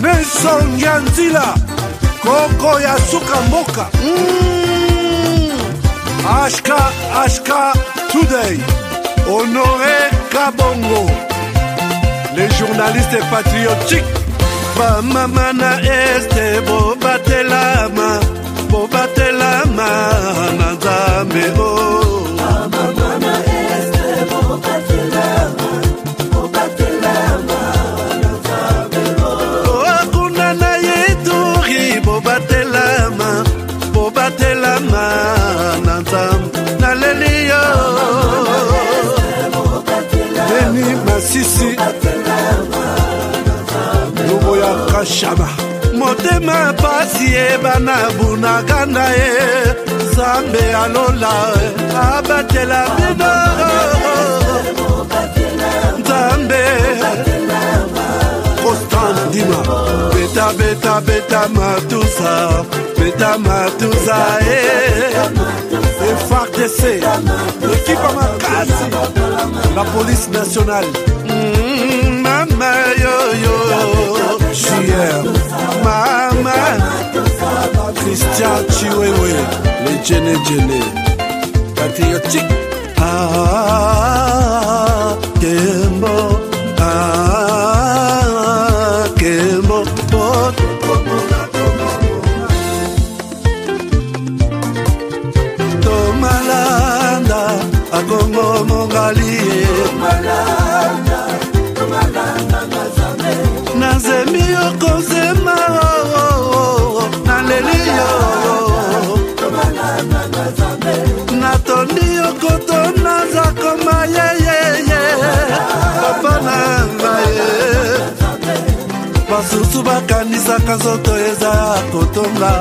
Nelson Nyanzila Koko ya Suka Mboka HK Today Honoré Kabongo. Les journalistes patriotiques Bamamana este Bobatelama Nanzambe oh Bamamana este Bobatelama Nanzambe oh Akuna na yeturi Bobatelama Nanzambe Naleliyo Beni Masisi Lubo ya Kashaba Motema pasi ebana bunaganda e Zambe alola abatela bino Zambe Constant Dima Beta matusa et FARDC l'équipe à Makasi la police nationale Mama yo JR Mama Christian Chiwewe les Djene patriotique Kembo Kembo Tomalanda Akongo Mongali Nazemi okozema Naleliyo Natondi okotona Zakoma Papa nangaye Basusu bakanisa kazoto eza kotonga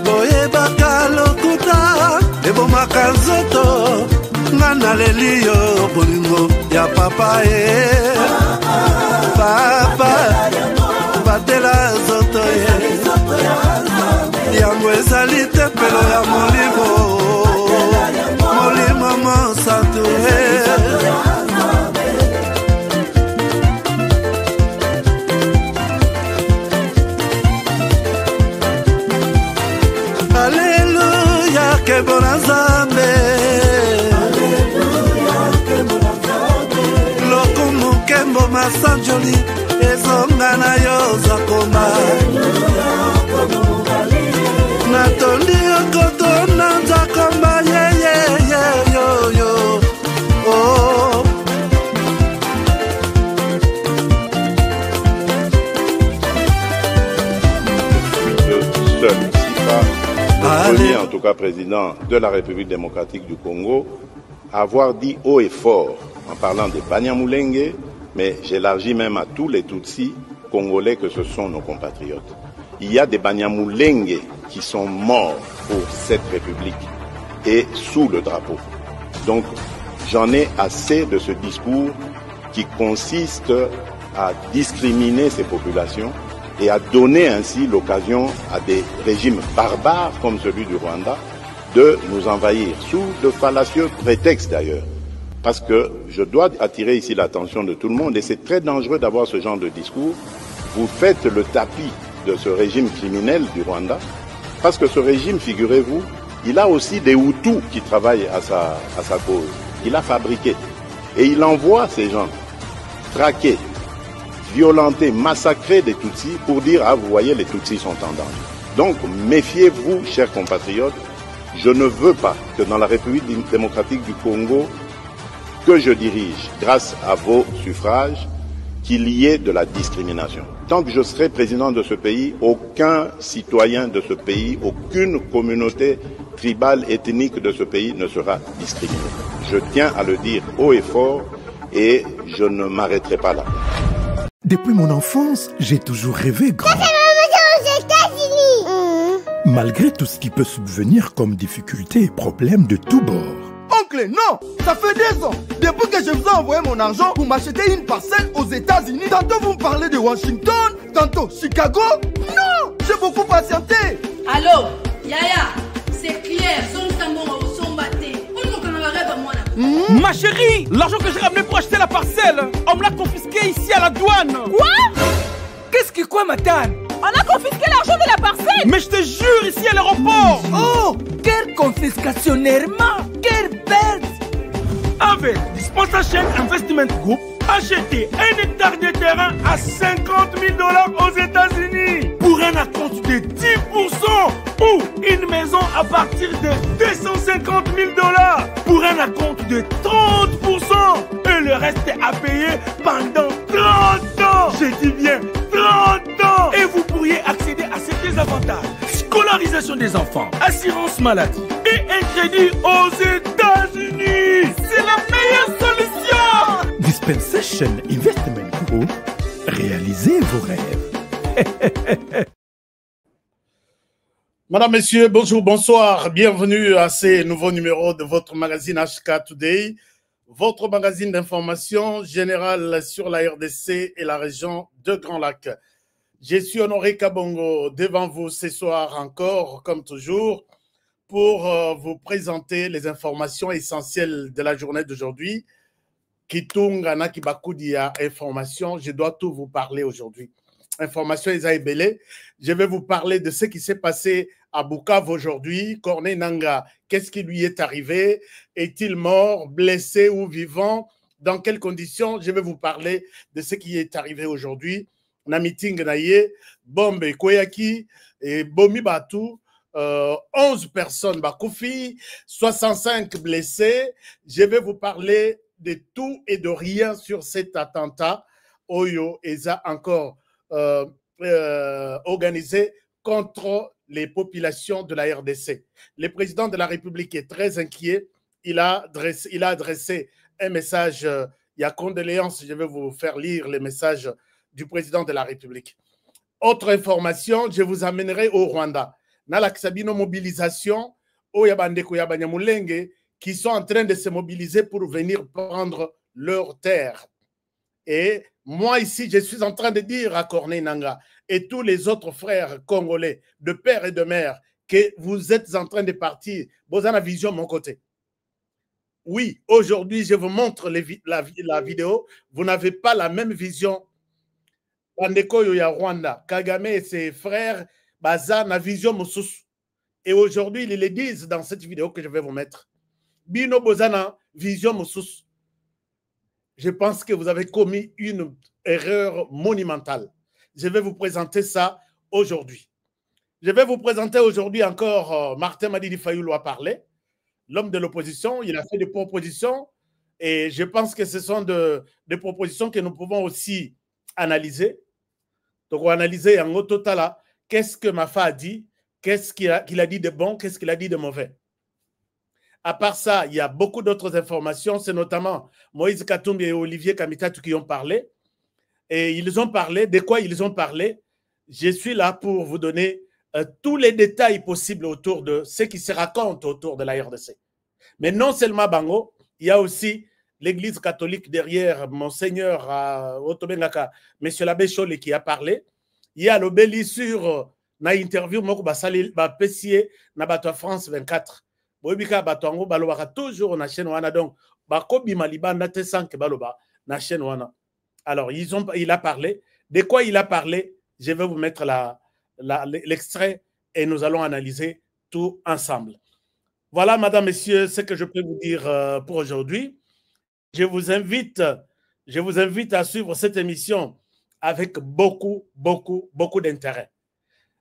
Boyebaka lokuta Ebomaka nzoto Ngana leliyo bolingo ya papa Papa Batela zoto Yango ezali tempelo ya molimo Molimo monsanto Alléluia kebona Nzambe Lokumu kembo masanjoli Ezonga na yo zakoma Natondi okoto na zakoma yo Oh Seul Sifa, le premier en tout cas président de la République démocratique du Congo, avoir dit haut et fort en parlant de Banyamulenge, mais j'élargis même à tous les Tutsis congolais que ce sont nos compatriotes. Il y a des Banyamulenge qui sont morts pour cette République et sous le drapeau. Donc j'en ai assez de ce discours qui consiste à discriminer ces populations et à donner ainsi l'occasion à des régimes barbares comme celui du Rwanda de nous envahir, sous de fallacieux prétextes d'ailleurs. Parce que je dois attirer ici l'attention de tout le monde, et c'est très dangereux d'avoir ce genre de discours. Vous faites le tapis de ce régime criminel du Rwanda, parce que ce régime, figurez-vous, il a aussi des Hutus qui travaillent à sa cause. Il a fabriqué. Et il envoie ces gens traquer, violenter, massacrer des Tutsis pour dire « Ah, vous voyez, les Tutsis sont en danger ». Donc, méfiez-vous, chers compatriotes, je ne veux pas que dans la République démocratique du Congo, que je dirige, grâce à vos suffrages, qu'il y ait de la discrimination. Tant que je serai président de ce pays, aucun citoyen de ce pays, aucune communauté tribale, ethnique de ce pays ne sera discriminé. Je tiens à le dire haut et fort et je ne m'arrêterai pas là. Depuis mon enfance, j'ai toujours rêvé grand. Malgré tout ce qui peut subvenir comme difficultés et problèmes de tous bords. Oncle, non! Ça fait 2 ans! Depuis que je vous ai envoyé mon argent pour m'acheter une parcelle aux États-Unis, tantôt vous me parlez de Washington, tantôt Chicago. Non! J'ai beaucoup patienté! Allô? Yaya, c'est clair, Ma chérie, l'argent que j'ai ramené pour acheter la parcelle, on me l'a confisqué ici à la douane. Quoi? Qu'est-ce que quoi, Matane? On a confisqué l'argent de la parcelle. Mais je te jure, ici à l'aéroport. Oh, quel confiscationnairement. Quelle bête. Avec Dispensation Investment Group, achetez 1 hectare de terrain à 50 000 $ aux États-Unis pour un acompte de 10% ou une maison à partir de 250 000 $ pour un acompte de 30% et le reste à payer pendant 30 ans. Je dis bien 30 ans. Et vous pourriez accéder à ces deux avantages: scolarisation des enfants, assurance maladie et un crédit aux États-Unis. C'est la meilleure solution. Dispensation Investment Group, réalisez vos rêves. Madame, Messieurs, bonjour, bonsoir. Bienvenue à ce nouveau numéro de votre magazine HK Today, votre magazine d'information générale sur la RDC et la région de Grand Lac. Je suis Honoré Kabongo devant vous ce soir encore, comme toujours, pour vous présenter les informations essentielles de la journée d'aujourd'hui. Kitunga na kibakudia information, je dois tout vous parler aujourd'hui. Information Isaïbele, je vais vous parler de ce qui s'est passé à Bukavu aujourd'hui. Corneille Nangaa, qu'est-ce qui lui est arrivé? Est-il mort, blessé ou vivant? Dans quelles conditions? Je vais vous parler de ce qui est arrivé aujourd'hui. Na meeting naye, bombe koyaki et bomi batu, 11 personnes bakoufi, 65 blessés. Je vais vous parler de tout et de rien sur cet attentat. Oyo Eza encore organisé contre les populations de la RDC. Le président de la République est très inquiet. Il a adressé un message, il y a condoléances, je vais vous faire lire les messages du président de la République. Autre information, je vous amènerai au Rwanda. Nalaksabino mobilisation, Oyabandeko Yabanyamulenge, qui sont en train de se mobiliser pour venir prendre leur terre. Et moi ici, je suis en train de dire à Corneille Nangaa et tous les autres frères congolais de père et de mère que vous êtes en train de partir. Vous avez la vision de mon côté. Oui, aujourd'hui, je vous montre la vidéo. Vous n'avez pas la même vision. Bandeko Yoya Rwanda, Kagame et ses frères, Baza na vision Moussous. Et aujourd'hui, ils le disent dans cette vidéo que je vais vous mettre. Bino Bozana, vision Moussous. Je pense que vous avez commis une erreur monumentale. Je vais vous présenter ça aujourd'hui. Je vais vous présenter aujourd'hui encore Martin Madidi Fayulu a parlé, l'homme de l'opposition. Il a fait des propositions et je pense que ce sont des propositions que nous pouvons aussi analyser. Donc, on va analyser en total qu'est-ce que Mafa a dit, qu'est-ce qu'il a dit de bon, qu'est-ce qu'il a dit de mauvais. À part ça, il y a beaucoup d'autres informations. C'est notamment Moïse Katumbi et Olivier Kamitatu qui ont parlé. Et ils ont parlé. De quoi ils ont parlé? Je suis là pour vous donner tous les détails possibles autour de ce qui se raconte autour de la RDC. Mais non seulement Bango, il y a aussi l'Église catholique derrière Monseigneur Otobengaka, M. l'abbé Cholé qui a parlé. Il y a l'obéli sur na interview Moko Basali Bapessier na Bato France 24. Boibika Batongo Balobaka toujours na chaîne wana donc Bakobi Maliba Nate Sanke Baloba na chaîne wana. Alors il a parlé. De quoi il a parlé? Je vais vous mettre l'extrait et nous allons analyser tout ensemble. Voilà, madame, messieurs, ce que je peux vous dire pour aujourd'hui. Je vous invite à suivre cette émission avec beaucoup d'intérêt.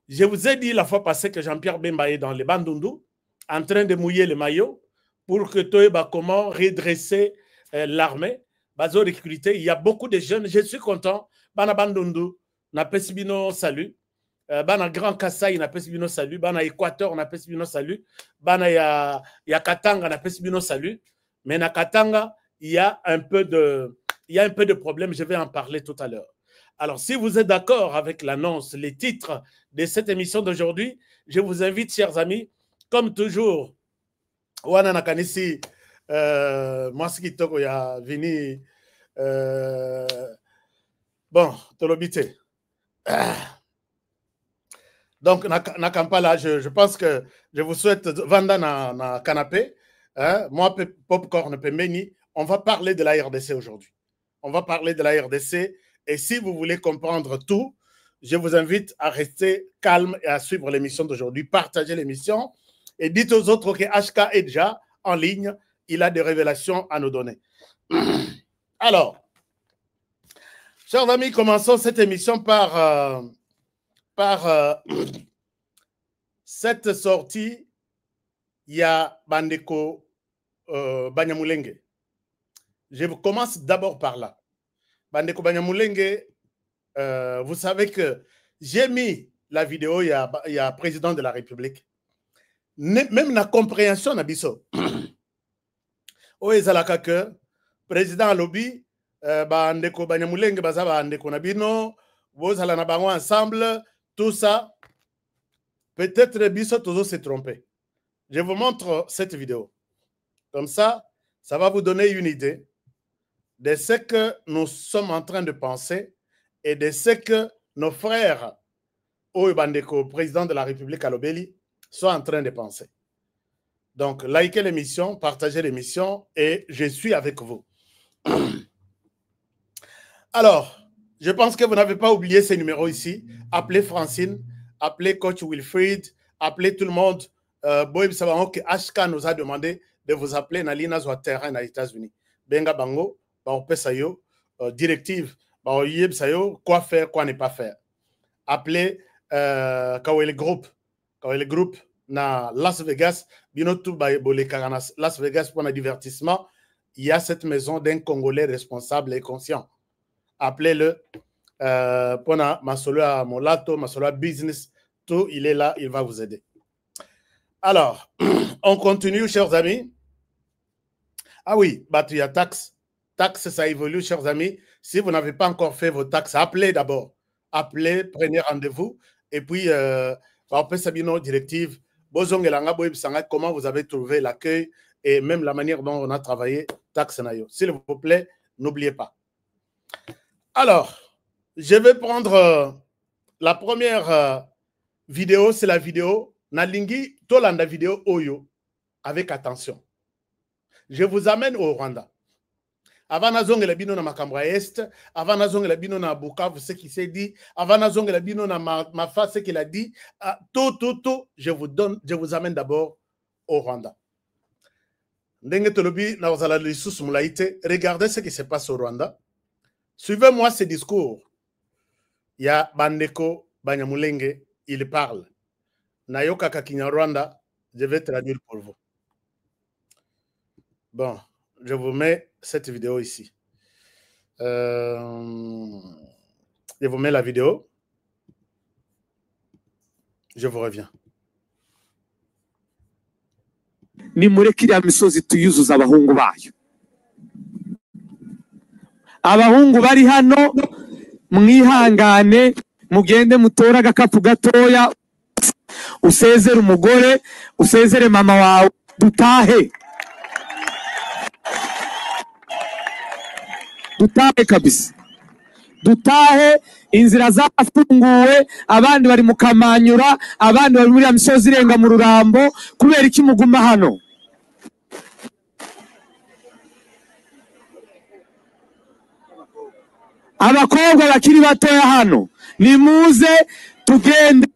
Je vous ai dit la fois passée que Jean-Pierre Bemba est dans les Bandundu, en train de mouiller le maillot pour que Toeba comment redresser l'armée. Il y a beaucoup de jeunes. Je suis content. Bana Bandundu, na Pesibino salut. Bana Grand Kassai, na Pesibino salut. Bana Équateur, na Pesibino salut. Bana ya Katanga, na Pesibino salut. Mais na Katanga, il y a un peu de problème. Je vais en parler tout à l'heure. Alors, si vous êtes d'accord avec l'annonce, les titres de cette émission d'aujourd'hui, je vous invite, chers amis, comme toujours, Wana Nakanisi, moi, ce qui toko ya vini, bon, Tolobite. Donc, na Kampala, je pense que je vous souhaite Vanda na canapé. Hein? Moi, Popcorn Pemeni, on va parler de la RDC aujourd'hui. On va parler de la RDC. Et si vous voulez comprendre tout, je vous invite à rester calme et à suivre l'émission d'aujourd'hui. Partagez l'émission et dites aux autres que HK est déjà en ligne. Il a des révélations à nous donner. Alors, chers amis, commençons cette émission par cette sortie. Il y a Bandeko Banyamulenge. Je commence d'abord par là. Bandeko Banyamulenge, vous savez que j'ai mis la vidéo, il y a président de la République. Même la compréhension n'a biso. Oezalaka que président lobby, Bandeko Banyamulenge, baza Bandeko Nabino, Bozala na bango ensemble, tout ça. Peut-être biso toujours s'est trompé. Je vous montre cette vidéo. Comme ça, ça va vous donner une idée de ce que nous sommes en train de penser et de ce que nos frères, Oyo Bandeko, président de la République à Lobeli, sont en train de penser. Donc, likez l'émission, partagez l'émission et je suis avec vous. Alors, je pense que vous n'avez pas oublié ces numéros ici. Appelez Francine, appelez Coach Wilfried, appelez tout le monde. Boy Sabango que HK nous a demandé de vous appeler na lina zo terrain aux États-Unis. Benga bango, ba opesa yo directive, ba oyeb sayo quoi faire, quoi ne pas faire. Appelez Kawele Group na Las Vegas, bino tout ba bolé Las Vegas pour un divertissement. Il y a cette maison d'un Congolais responsable et conscient. Appelez-le pour ma solo à Molato, ma solo à business, tout il est là, il va vous aider. Alors, on continue, chers amis. Ah oui, il y a taxe. Taxe, ça évolue, chers amis. Si vous n'avez pas encore fait vos taxes, appelez d'abord. Appelez, prenez rendez-vous. Et puis, on peut s'abonner aux directives. Comment vous avez trouvé l'accueil et même la manière dont on a travaillé taxe nayo. S'il vous plaît, n'oubliez pas. Alors, je vais prendre la première vidéo. C'est la vidéo. Nalingi tolanda vidéo Oyo avec attention. Je vous amène au Rwanda. Avant nazonge la bino na Makambra Est, avant nazonge la bino na Bukavu, ce qui s'est dit, avant nazonge la bino na Mafa, ce qu'il a dit, tout, je vous amène d'abord au Rwanda. Ndenge tolobi na wazala lisusu mulaite, regardez ce qui se passe au Rwanda. Suivez-moi ce discours. Il y a Bandeko Banyamulenge, il parle. Nayoka Kinyarwanda, je vais traduire pour vous. Bon, je vous mets cette vidéo ici. Je vous mets la vidéo. Je vous reviens. Nimurekira misozi tuyuzuza abahungu bayo. Abahungu bari hano mwihangane mugende mutora agakapu gatoya. Usezere umugore, usezere mama wawe, dutahe. Dutahe kabisa. Dutahe, inzira zafunguwe, abandi bari mu Kamanyura, abandi bari muri misozi irenga mu Rurambo, kubera iki muguma hano? Abakobwa bakiri batoya hano, nimuze tugende.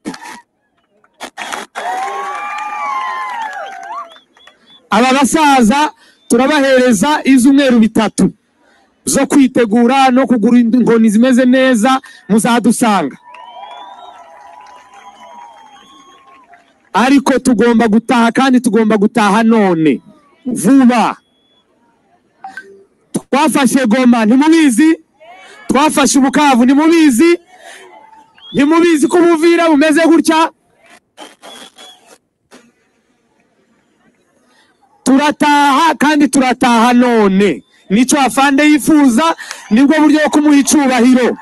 Aba basaza turabahereza izumweru bitatu zo kwitegura no kugura inkoni zimeze neza muzadusanga. Ariko tugomba gutaha kandi tugomba gutaha none vuba. Twafashe Goma ntimubizi, twafashe Bukavu ntimubizi, ntimubizi ko Buvira bumeze gutya. Turataha kandi turataha none. Nico afande yifuza, nibwo buryo bwo kumuha icubahiro.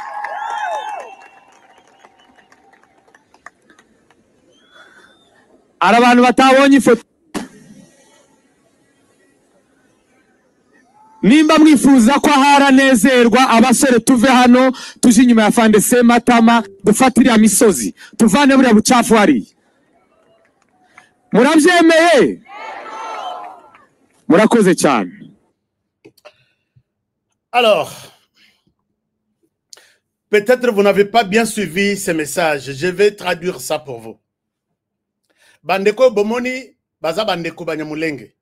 Arabantu batabonye ifoto. Nimba mwifuza ko haranezerwa abasore tuve hano tuje inyuma ya Fande Sematama dufatira misozi tuvane buri bucafu hari. Murabyemeye? Murakoze cyane. Alors, Peut-être vous n'avez pas bien suivi ces messages. Je vais traduire ça pour vous. Bandeko Bomoni, Baza Bandeko Banyamulenge,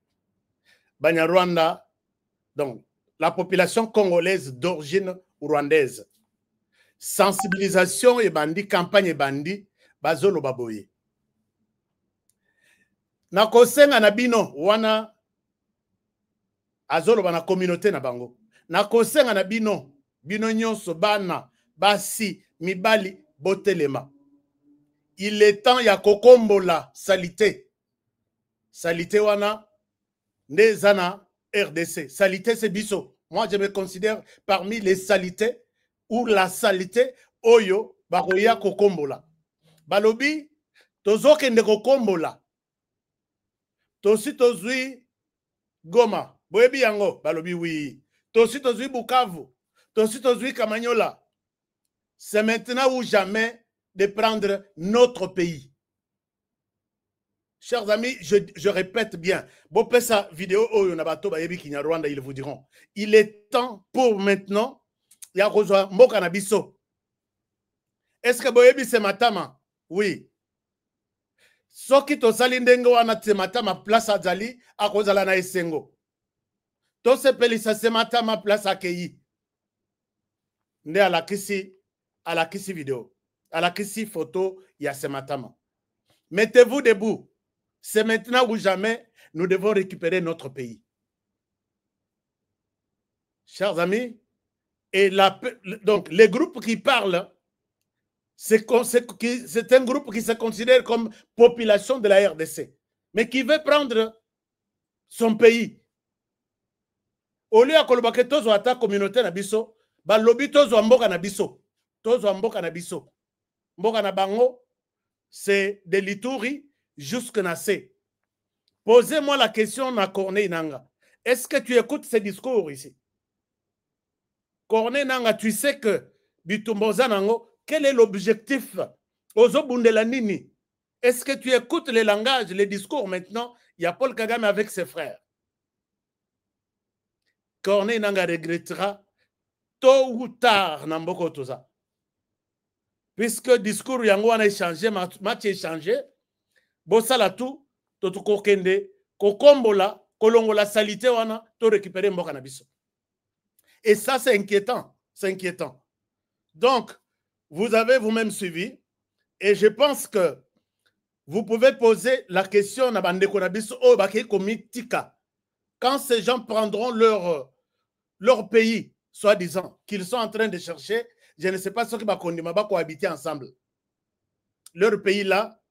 Banyarwanda, donc la population congolaise d'origine rwandaise. Sensibilisation et bandi, campagne et bandi, Bazolo Baboye. Nakosenga na bino wana azolo bana communauté na bango. Nakosenga na bino nyonso bana basi mibali botelema. Il est temps ya kokombola salité. Salité wana nezana RDC. Salité c'est biso. Moi je me considère parmi les salités ou la salité oyo bakoya kokombola. Balobi tozoke nde kokombola. Tosi tozui Goma, boyebi yango, balobi oui. Tosi tozui Bukavu, tosi tozui Kamanyola. C'est maintenant ou jamais de prendre notre pays. Chers amis, je répète bien. Bopesa vidéo oyo nabato bayebi Kinyarwanda, ils vous diront. Il est temps pour maintenant ya kozwa mboka na biso. Est-ce que boyebi c'est matama? Oui. Soki tosali ndenge wana tematama place azali akozala na esengo. To sepelisa sematama place akeyi. Nde alakisi vidéo. Alakisi photo ya sematama. Mettez-vous debout. C'est maintenant ou jamais nous devons récupérer notre pays. Chers amis, et donc les groupes qui parlent, c'est un groupe qui se considère comme population de la RDC, mais qui veut prendre son pays. Au lieu de que tous les communauté na biso, balobi tous mboka na biso, tous mboka na biso. Mboka na bango, c'est de l'Ituri jusque na C. Posez-moi la question na Corneille Nanga. Est-ce que tu écoutes ces discours ici? Corneille Nanga, tu sais que Bitumboza Nango, quel est l'objectif? Est-ce que tu écoutes les langages, les discours maintenant? Il y a Paul Kagame avec ses frères. Corneille Nanga regrettera tôt ou tard Namboko Toza. Puisque discours yango a échangé, match échangé, Bossala tout, Toto Kokende, Kokombola, Kolongola salité wana, to récupérer Mboka Nabiso. Et ça c'est inquiétant, c'est inquiétant. Donc, vous avez vous-même suivi et je pense que vous pouvez poser la question à Bandeko Nabiso au Baké Komitika. Quand ces gens prendront leur pays, soi-disant, qu'ils sont en train de chercher, je ne sais pas ce qui va cohabiter ensemble. Leur pays là,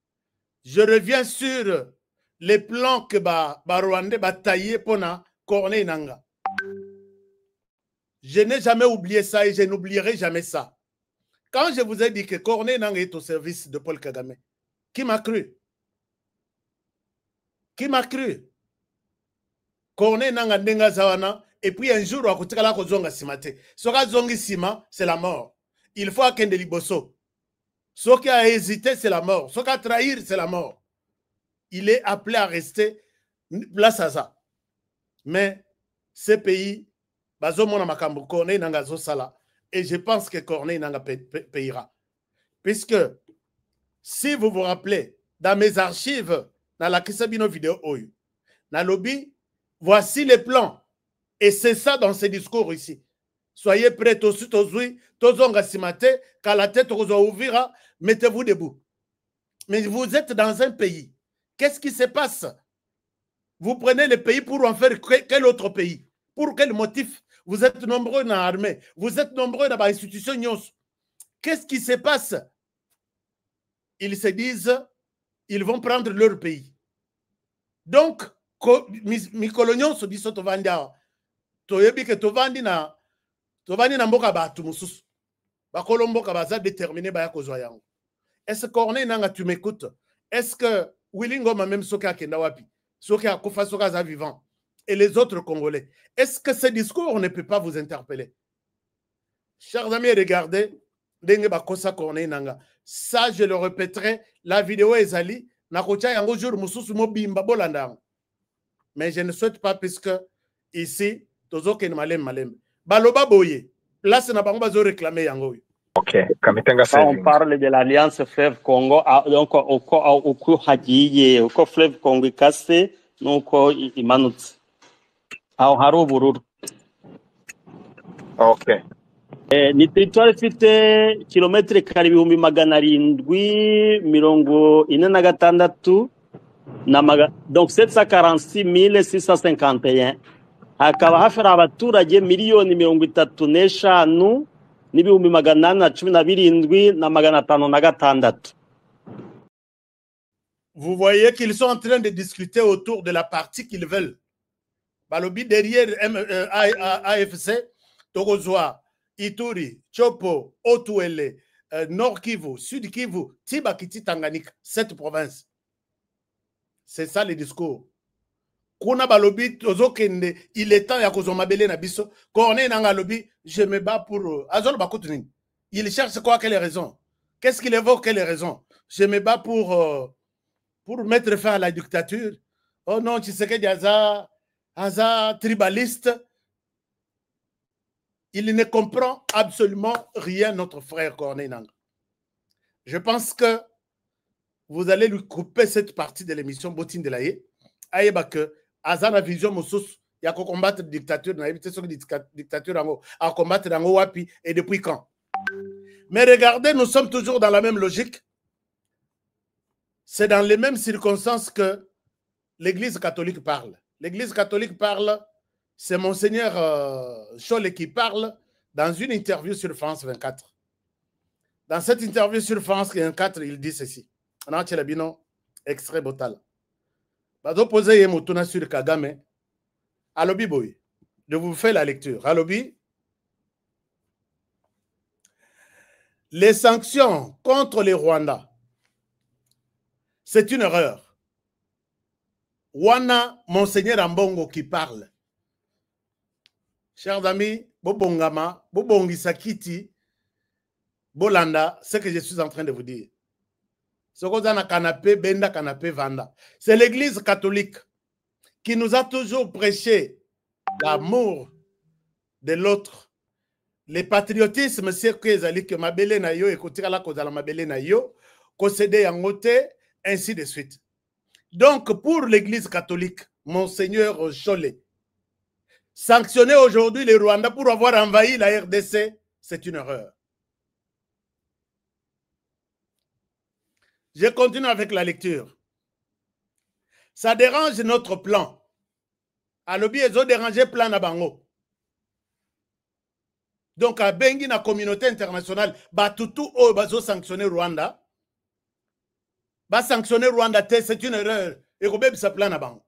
je reviens sur les plans que Rwanda va tailler pour Corneille Nanga. Je n'ai jamais oublié ça et je n'oublierai jamais ça. Quand je vous ai dit que Corneille Nanga est au service de Paul Kagame, qui m'a cru? Qui m'a cru? Corneille Nanga Ndenga Zawana, et puis un jour, c'est la mort. Il faut qu'il y ait liboso. Ce qui a hésité, c'est la mort. Ce qui a trahi, c'est la mort. Il est appelé à rester place à ça. Mais ce pays, Corneille Nanga Zosala, et je pense que Corneille Nanga payera. Puisque, si vous vous rappelez, dans mes archives, dans la Kisabino vidéo, dans lobby, voici les plans. Et c'est ça dans ces discours ici. Soyez prêts, tous simate, quand la tête vous ouvrira, mettez-vous debout. Mais vous êtes dans un pays. Qu'est-ce qui se passe? Vous prenez le pays pour en faire quel autre pays? Pour quel motif? Vous êtes nombreux dans l'armée. Vous êtes nombreux dans l'institution. Qu'est-ce qui se passe? Ils se disent, ils vont prendre leur pays. Donc, Mikolonion se dit Sotovanda. Toyebi que Tovandi na mboka batu mususu. Bakolo mboka baza déterminé ba yakozwa yango. Est-ce que Corneille Nanga tu m'écoutes? Est-ce que Willingo m'a même soka kenda wapi? Soka Kofa soka za vivant. Et les autres Congolais. Est-ce que ce discours ne peut pas vous interpeller? Chers amis, regardez. Denge bakosa Corneille Nanga. Ça, je le répéterai. La vidéo est ali. Nakocha yango jour mususu mo bimba bolanda. Mais je ne souhaite pas puisque ici, tozo ken malem. Baloba boye. Place na bango bazo réclamer yango. Ok, Kamitenga Quand on Savings. parle de l'Alliance Fleuve Congo, donc uko hagiye, uko Fleuve Congo ikase, nuko imanutse. Aho hari ubururu. Ok. Ni territoire ifite kilometero kare 746,46 donc 746,651. Hakaba hafite abaturage miliyoni 35 n'ibihumbi 817,566. Vous voyez qu'ils sont en train de discuter autour de la partie qu'ils veulent. Balobi derrière AFC, Togozoa, Ituri, Chopo, Otuele, Nord Kivu, Sud Kivu, Tibakiti, Tanganyika, cette province. C'est ça le discours. Kuna balobi tozokende, il est temps ya kozomabele na biso. Corneille nanga lobi, je me bats pour Azol Bakoutunin. Il cherche quoi, quelle raison? Qu'est-ce qu'il évoque, quelle raison? Je me bats pour mettre fin à la dictature. Oh non, tu sais que Aza tribaliste. Il ne comprend absolument rien, notre frère Corneille Nanga. Je pense que vous allez lui couper cette partie de l'émission Botine de l'Aïe. Aïeba que Aza na vision Moussous, il y a qu'à combattre la dictature, il y a dictature à combattre dans Wapi et depuis quand? Mais regardez, nous sommes toujours dans la même logique. C'est dans les mêmes circonstances que l'Église catholique parle. L'Église catholique parle, c'est Monseigneur Cholet qui parle dans une interview sur France 24. Dans cette interview sur France 24, il dit ceci. On a un extrait botal. Je poser un sur Kagame. Alobi boy. Je vous fais la lecture. Alobi. Les sanctions contre les Rwandais, c'est une erreur. Wana Monseigneur Ambongo qui parle. Chers amis, Bobongama, Bobongisakiti, Bolanda, ce que je suis en train de vous dire. Ce qu'on a canapé, benda canapé, vanda. C'est l'Église catholique qui nous a toujours prêché l'amour de l'autre. Le patriotisme, c'est que mabele na yo, écoutez la cause de la mabele na yo, concédé en côté, ainsi de suite. Donc, pour l'Église catholique, Monseigneur Cholet, sanctionner aujourd'hui les Rwandais pour avoir envahi la RDC, c'est une erreur. Je continue avec la lecture. Ça dérange notre plan. Alobi ezo déranger plan na bango. Donc, à Bengi, la communauté internationale, Batutu o bazo sanctionner Rwanda. Ba sanctionner Rwanda, c'est une erreur. Et Robeb sa plan na bango.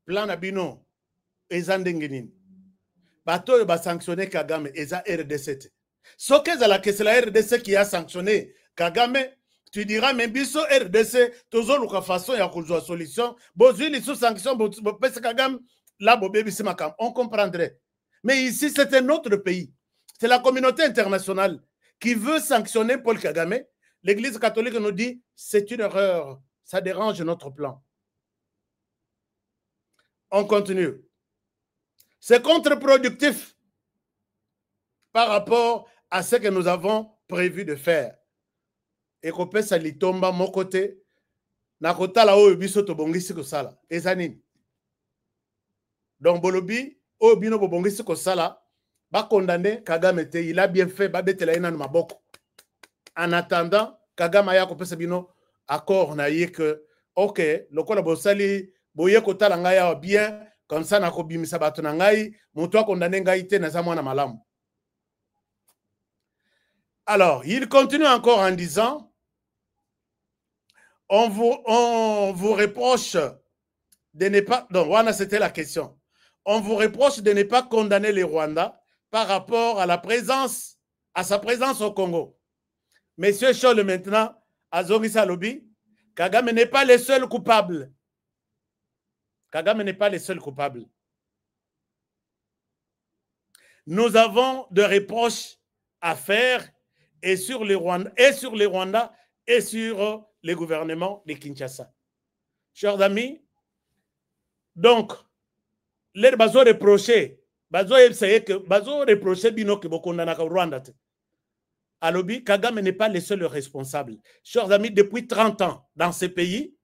Plan na bino, ezandengenin. Bato ba sanctionner Kagame, eza RDC. Ce que c'est la RDC qui a sanctionné Kagame, tu diras, mais biso RDC, toujours la façon il y a une solution. Bozui les sous-sanctions, Kagame, là, on comprendrait. Mais ici, c'est un autre pays. C'est la communauté internationale qui veut sanctionner Paul Kagame. L'Église catholique nous dit, c'est une erreur, ça dérange notre plan. On continue. C'est contre-productif par rapport à ce que nous avons prévu de faire. Et qu'on peut s'alitomba mon côté, nakota la o biso to bongisi ko sala. Ezanini. Donc Bolobi, o bino bo bongisi ko sala, ba condamné Kagame te, il a bien fait, ba betela ina maboko. En attendant, Kagame ya ko pesa bino accord na ye que OK, lokola bo sali boye ko tala ngaya bien, comme ça na ko bimisa bato na ngai, moto a condamné ngai te na za mwana malamu. Alors, il continue encore en disant, on vous reproche de ne pas... Donc, voilà, c'était la question. On vous reproche de ne pas condamner les Rwandais par rapport à sa présence au Congo. Monsieur Scholl, maintenant, Azori Salobi, Kagame n'est pas le seul coupable. Kagame n'est pas le seul coupable. Nous avons des reproches à faire et sur les Rwandais, et sur le gouvernement de Kinshasa. Chers amis, donc, les bases reprochés bazo essayer que bazo reprocher bino que bokondana ka Rwanda te. Alobi Kagame n'est pas le seul responsable. Chers amis, depuis 30 ans dans ce pays,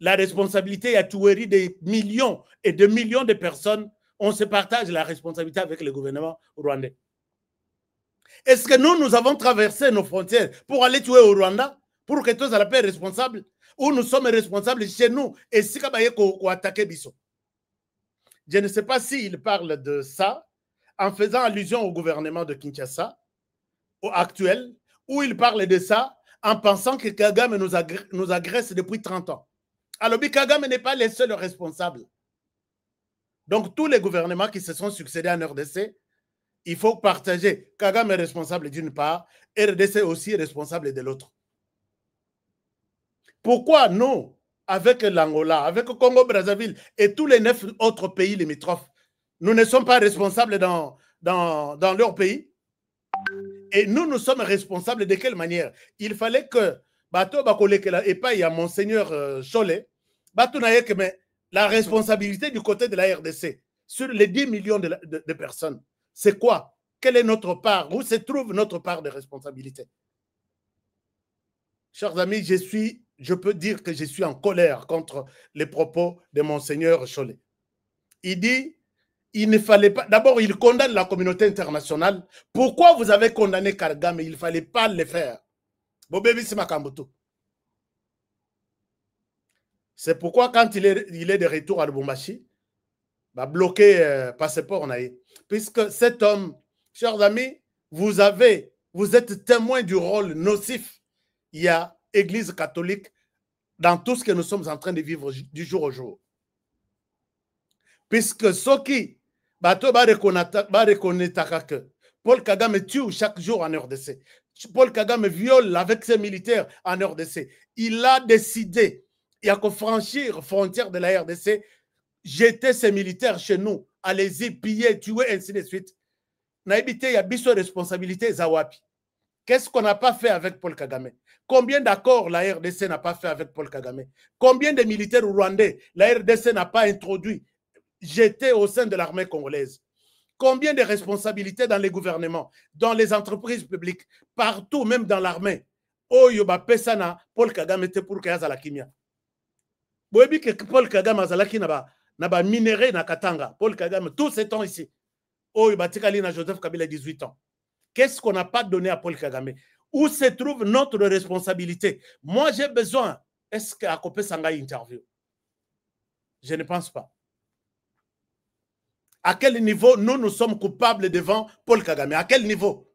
la responsabilité est à tuerie des millions et de millions de personnes. On se partage la responsabilité avec le gouvernement rwandais. Est-ce que nous avons traversé nos frontières pour aller tuer au Rwanda, pour que tous soient responsables, ou nous sommes responsables chez nous et si Kabaye ko attaquer Bisso? Je ne sais pas s'il parle de ça en faisant allusion au gouvernement de Kinshasa actuel, ou il parle de ça en pensant que Kagame nous agresse depuis 30 ans. Alors, Kagame n'est pas le seul responsable. Donc, tous les gouvernements qui se sont succédés en RDC, il faut partager. Kagame est responsable d'une part, RDC aussi est responsable de l'autre. Pourquoi nous, avec l'Angola, avec le Congo-Brazzaville et tous les 9 autres pays limitrophes, nous ne sommes pas responsables dans leur pays? Et nous sommes responsables de quelle manière? Il fallait que Bato Bakolekela et pas il y a Monseigneur Cholet, Bato Naye, mais la responsabilité du côté de la RDC sur les 10 millions de personnes, c'est quoi? Quelle est notre part? Où se trouve notre part de responsabilité? Chers amis, je peux dire que je suis en colère contre les propos de Monseigneur Cholet. Il dit, il ne fallait pas... D'abord, il condamne la communauté internationale. Pourquoi vous avez condamné Kagame? Il ne fallait pas le faire. C'est pourquoi quand il est de retour à Lubumbashi, va bloquer passeport. Puisque cet homme, chers amis, vous êtes témoin du rôle nocif. Il y a Église catholique dans tout ce que nous sommes en train de vivre du jour au jour. Puisque ceux qui Bato ba reconnaître que Paul Kagame tue chaque jour en RDC. Paul Kagame viole avec ses militaires en RDC. Il a décidé, il y a qu'à franchir frontière de la RDC, jeter ses militaires chez nous, allez-y, piller, tuer, ainsi de suite. Naïbité, il y a biso responsabilité Zawapi. Qu'est-ce qu'on n'a pas fait avec Paul Kagame? Combien d'accords la RDC n'a pas fait avec Paul Kagame? Combien de militaires rwandais la RDC n'a pas introduit? J'étais au sein de l'armée congolaise. Combien de responsabilités dans les gouvernements, dans les entreprises publiques, partout, même dans l'armée? Oh, yoba pesana, Paul Kagame était pour qu'il y ait la kimia. Vous voyez que Paul Kagame a naba minéré na Katanga. Paul Kagame, tous ces temps ici. Oh, yoba tikali na Joseph Kabila 18 ans. Qu'est-ce qu'on n'a pas donné à Paul Kagame? Où se trouve notre responsabilité? Moi, j'ai besoin. Est-ce qu'à Kopé Sanga interview? Je ne pense pas. À quel niveau nous sommes coupables devant Paul Kagame? À quel niveau?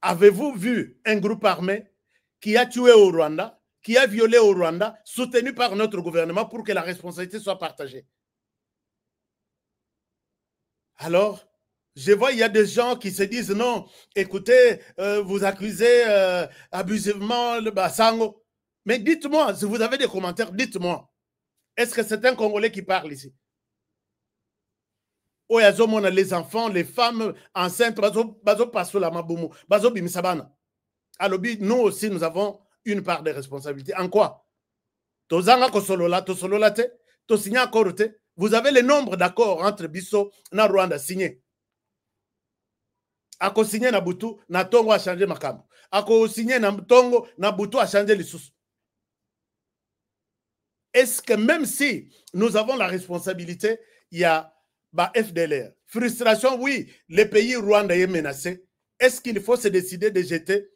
Avez-vous vu un groupe armé qui a tué au Rwanda, qui a violé au Rwanda, soutenu par notre gouvernement pour que la responsabilité soit partagée? Alors, je vois, il y a des gens qui se disent non, écoutez, vous accusez abusivement le Bassango. Mais dites-moi, si vous avez des commentaires, dites-moi. Est-ce que c'est un Congolais qui parle ici? Les enfants, les femmes enceintes, nous aussi, nous avons une part de responsabilité. En quoi? Vous avez le nombre d'accords entre Bisso et Rwanda signés. Ako signé na Butu, na Tongo a changé Makambo. Ako signé na Tongo, na Butu a changé les sous. Est-ce que même si nous avons la responsabilité, il y a FDLR. Frustration, oui, le pays rwandais est menacé. Est-ce qu'il faut se décider de jeter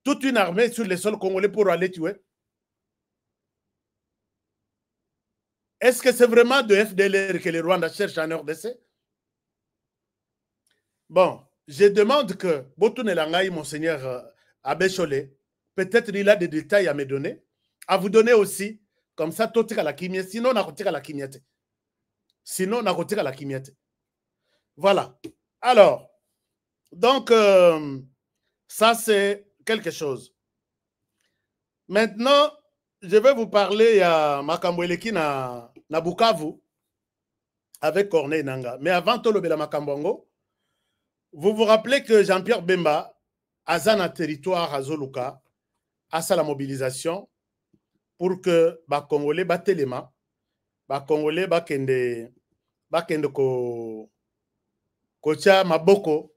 toute une armée sur les sols congolais pour aller tuer? Est-ce que c'est vraiment de FDLR que les Rwandais cherchent en RDC? Bon, je demande que Botoune Langaï, monseigneur Abbé Cholet, peut-être il a des détails à me donner, à vous donner aussi, comme ça, tout est à la kimia, sinon on a retiré la kimiate. Sinon, on a retiré la kimiate. Voilà. Alors, donc, ça, c'est quelque chose. Maintenant, je vais vous parler à Makamboueleki na Bukavu avec Corneille Nanga. Mais avant tout le Makambongo, vous vous rappelez que Jean-Pierre Bemba, à Zana territoire à Zoluka, a sa la mobilisation pour que les Congolais battent les mains. Ba Congolais bakende ko Kocha Maboko,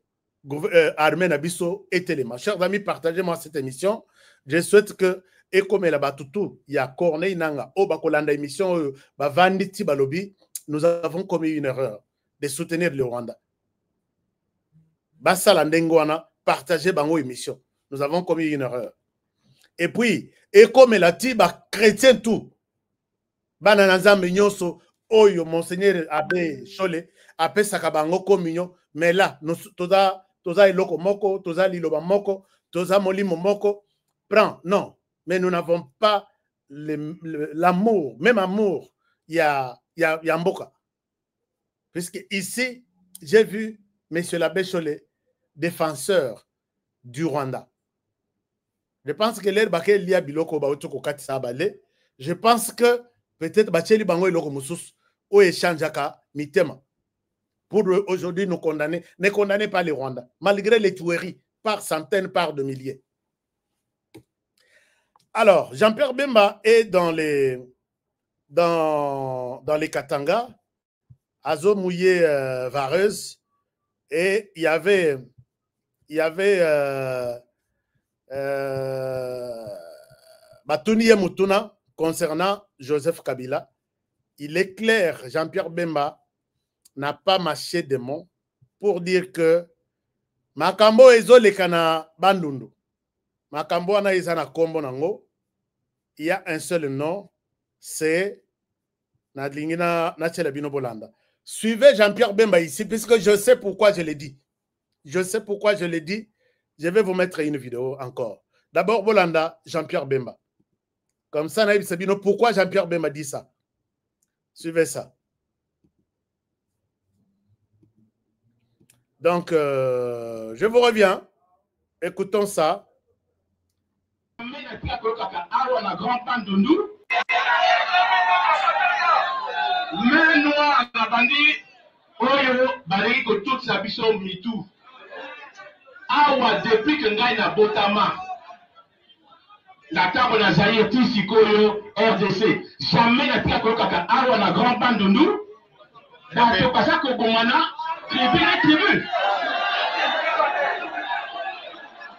armée Nabiso et Téléma. Chers amis, partagez-moi cette émission. Je souhaite que, et comme la Batutu, il y a Corneille Nanga, Obakolanda émission, Bavanditi Balobi, nous avons commis une erreur de soutenir le Rwanda. Bassa Landengwana, partagez bango émission. Nous avons commis une erreur. Et puis, et comme la tiba chrétien tout, bananazambe nyonso, oyo, monseigneur Abbé Chole, Abbé Sakabango communion, mais là, nous, toza iloko moko, toza liloba moko, toza molimo moko, prends, non, mais nous n'avons pas l'amour, même amour, il y a Mboka. Puisque ici, j'ai vu M. l'abbé Cholet, défenseur du Rwanda. Je pense que l'air baké liya biloko ba otoko katisa balé. Je pense que peut-être bacheli bango iloko musus o échangeaka mitema. Pour aujourd'hui nous condamner, ne condamnez pas les Rwandais, malgré les tueries par centaines, par de milliers. Alors, Jean-Pierre Bemba est dans les Katanga, Azo Mouillé Vareuse, et il y avait Batounie Moutuna concernant Joseph Kabila. Il est clair, Jean-Pierre Bemba n'a pas mâché de mots pour dire que Makambo ezolekana bandundu. Makambo ana izana kombo nango. Il y a un seul nom, c'est Nadlingina Nachelabino Bolanda. Suivez Jean-Pierre Bemba ici, puisque je sais pourquoi je l'ai dit. Je sais pourquoi je l'ai dit. Je vais vous mettre une vidéo encore. D'abord, Bolanda, Jean-Pierre Bemba. Comme ça, Naïb Sabino, pourquoi Jean-Pierre Bemba dit ça? Suivez ça. Donc, je vous reviens. Écoutons ça. Mais noir la bandi oyo baleki ko toute sa biso mitu awa depuis que ngai na botama la table na zaire ti sikoyo RDC jamais na tia ko kaka awa na grand bandundu bato pasa ko bomana tribu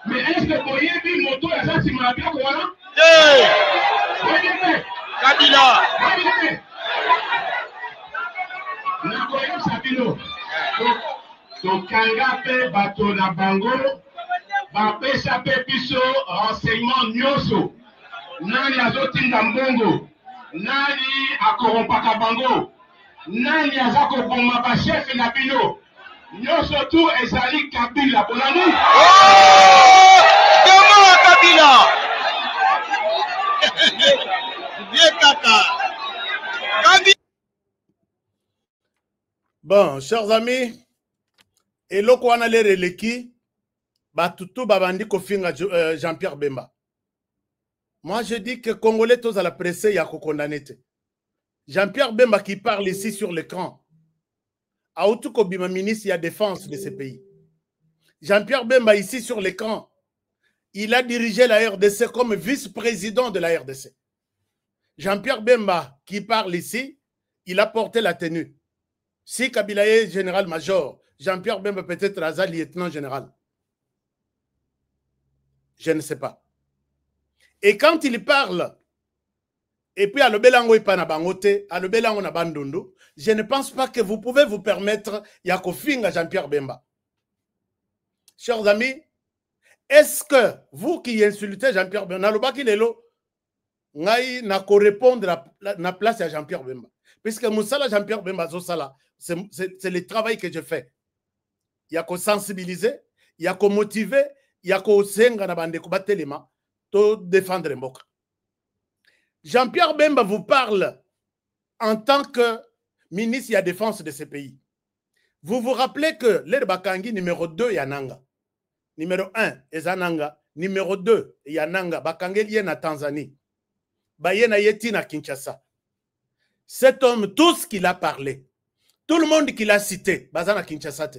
mais est-ce que boyebi moto ya sa sima bien ko wana Kabila Nakoyo Sabino Tokanga pe bato na bango bapesa pe biso renseignement nyonso nani azotinda mbongo nani akorompaka bango nani aza koboma bashefe na bino nyonso tu ezali Kabila bolani Comment Kabila Bien kaka Bon, chers amis, et là qu'on a les releki, batutu babandi kofinga Jean-Pierre Bemba. Moi, je dis que Congolais tous à la presse, il y a condamné. Jean-Pierre Bemba qui parle ici sur l'écran. A Outuko Bima ministre, il y a défense de ce pays. Jean-Pierre Bemba ici sur l'écran, il a dirigé la RDC comme vice-président de la RDC. Jean-Pierre Bemba qui parle ici, il a porté la tenue. Si Kabila est général-major, Jean-Pierre Bemba peut-être Raza lieutenant-général. Je ne sais pas. Et quand il parle, et puis à l'Obelango et Panabangote, à l'Obelango na Bandundu, je ne pense pas que vous pouvez vous permettre Yakofinga Jean-Pierre Bemba. Chers amis, est-ce que vous qui insultez Jean-Pierre Bemba, n'alobaki lelo, ngai na ko répondre na place à Jean-Pierre Bemba. Puisque Moussala Jean-Pierre Bemba Zosala, c'est le travail que je fais. Il y a qu'à sensibiliser, il y a qu'à motiver, il y a qu'à senga na bande ko batelema, to défendre Mboka. Jean-Pierre Bemba vous parle en tant que ministre de la défense de ce pays. Vous vous rappelez que l'Erbakangi numéro 2 Yananga, numéro 1 Ezananga, numéro 2 Yananga, Bakangi lié na Tanzanie, Bayena Yeti na Kinshasa. Cet homme, tout ce qu'il a parlé, tout le monde qui l'a cité, Bazana Kinshasa.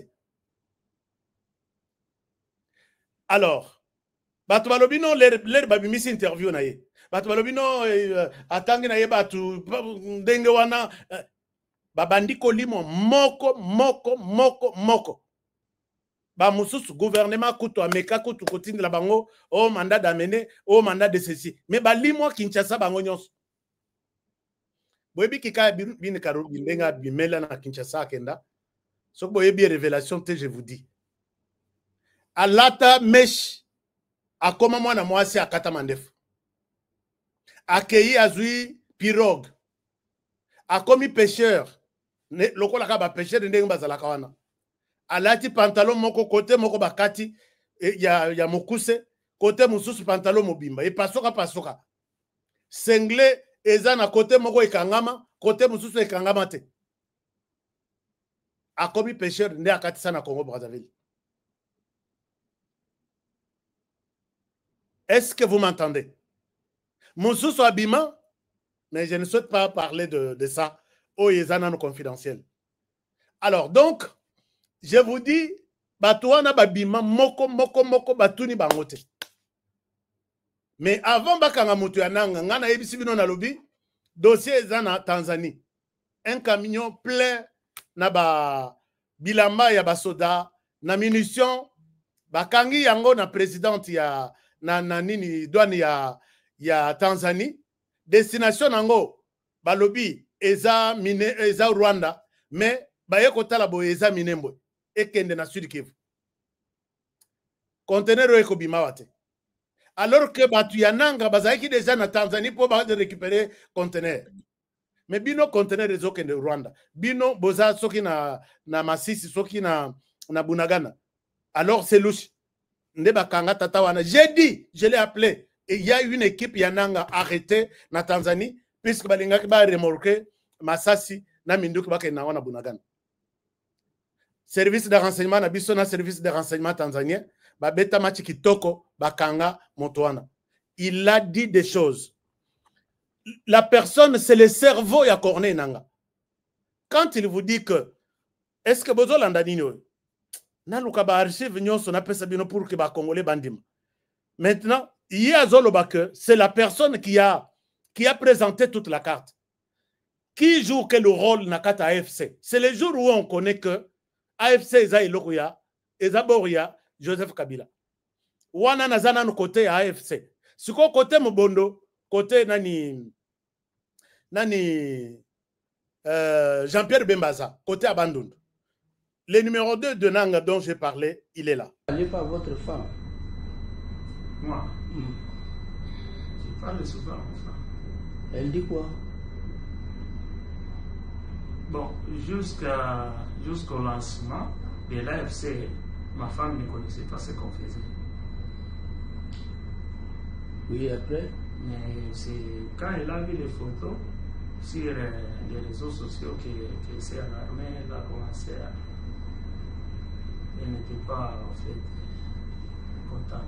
Alors, Batubalobino, l'air babimisi interview na ye. Batubalobino, atangi na ye batu, dengewana, babandi kolimo, moko. ba mususu gouvernement kutu ameka kutu kotindi la bango au mandat d'amener au mandat de ceci mais ba limwa Kinshasa bango nyonso boyebi kika bini karo bindenga bimela na Kinshasa kenda sok boyebi révélation te je vous dis alata mesh akoma mwana mwasi akata mandefu akei azui pirogue akomi pêcheur lokola ka ba pêcheur ndenge bazalaka wana alati pantalon moko côté moko bakati ya mokuse côté mususu pantalon mobimba e pasoka sengle eza na côté moko ekangama côté mususu ekangama te akomi pêcheur nde akati sana Congo Brazzaville. Est-ce que vous m'entendez? Mususu abima, mais je ne souhaite pas parler de ça. Oh, yezana no confidentiel. Alors donc je vous dis, batouana babima moko batuni bangote. Mais avant bakanga mutu yananga, ngana ebisi bino na lobi, dossier ezana Tanzanie. Un camion plein na ba bilamba ya basoda, na munitions, bakangi yango na présidente ya na nini douane ya Tanzanie. Destination nango balobi eza Rwanda, mais baye kotala bo eza Minembwe. Ekende na Sud Kivu. Conteneur eko bimawate. Alors que batu yananga bazaiki déjà na Tanzanie pour récupérer conteneur. Mais bino conteneur ezoke de Rwanda. Bino boza soki na Masisi soki na Bunagana. Alors c'est louche. Ndeba kanga tata wana. J'ai dit, je l'ai appelé. Et il y a une équipe yananga arrêtée na Tanzanie puisque balingaki ba remorquer Masasi na Minduki bake na wana Bunagana. Service de renseignement na biso na service de renseignement tanzanien ba beta machi kitoko bakanga motoana. Il a dit des choses. La personne c'est le cerveau ya Corneille Nanga. Quand il vous dit que est-ce que bozo landa nino na luka ba archive nyonso na pesa bino pour que ba congolais bandim. Maintenant, il y a zoloba que c'est la personne qui a présenté toute la carte. Qui joue quel rôle na kata AFC? C'est le jour où on connaît que AFC eza Ilokuya, eza Boria, Joseph Kabila. Wana nazana no côté AFC. Siko côté Mobondo, côté nani Jean-Pierre Bembaza, côté Abandon. Le numéro 2 de Nanga dont j'ai parlé, il est là. Allez pas votre femme. Moi, je parle souvent à ma femme. Elle dit quoi? Bon, jusqu'au lancement de l'AFC, ma femme ne connaissait pas ce qu'on faisait. Oui, après? Mais c'est quand elle a vu les photos sur les réseaux sociaux que c'est alarmé, elle a commencé à... Elle n'était pas en fait contente.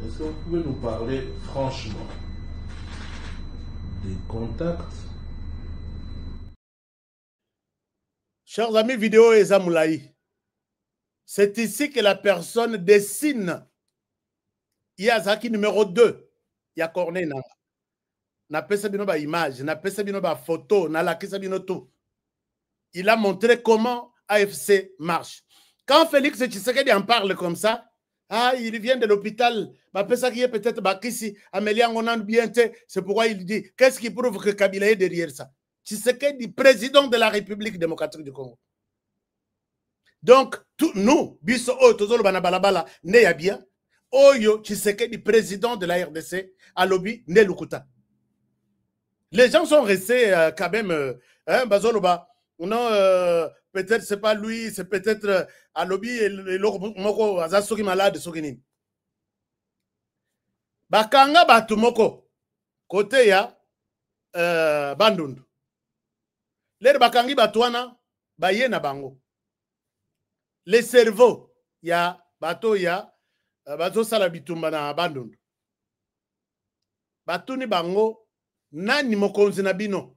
Est-ce que vous pouvez nous parler franchement des contacts? Chers amis, vidéo et Zamoulaï, c'est ici que la personne dessine. Il y a Zaki numéro 2, il y a Corneille Nanga. Na pesa bino ba image, na pesa bino ba photo, na la kesa bino tout. Il a montré comment AFC marche. Quand Félix Tshisekedi en parle comme ça, ah, il vient de l'hôpital, bah, ça qui est peut-être Bakissi, Amélia Ngonan Biente, c'est pourquoi il dit, qu'est-ce qui prouve que Kabila est derrière ça? Tshisekedi, président de la République démocratique du Congo. Donc, nous, Biso O, Tozolo Banabalabala, Neya bien, Oyo, Tshisekedi, président de la RDC, à Lobby, Ne Lukuta. Les gens sont restés quand même, Bazoloba, non, peut-être c'est pas lui, c'est peut-être à Lobby et Moko, Azasoki malade, Sokinin. Bakanga Batumoko, côté ya Bandundu. Les Bakangi Batouana, Baye na Bango. Les cerveaux, ya Bato ya Bato Salabitumba na Bandundu. Batuni Bango, Nani Mokonzi na Bino.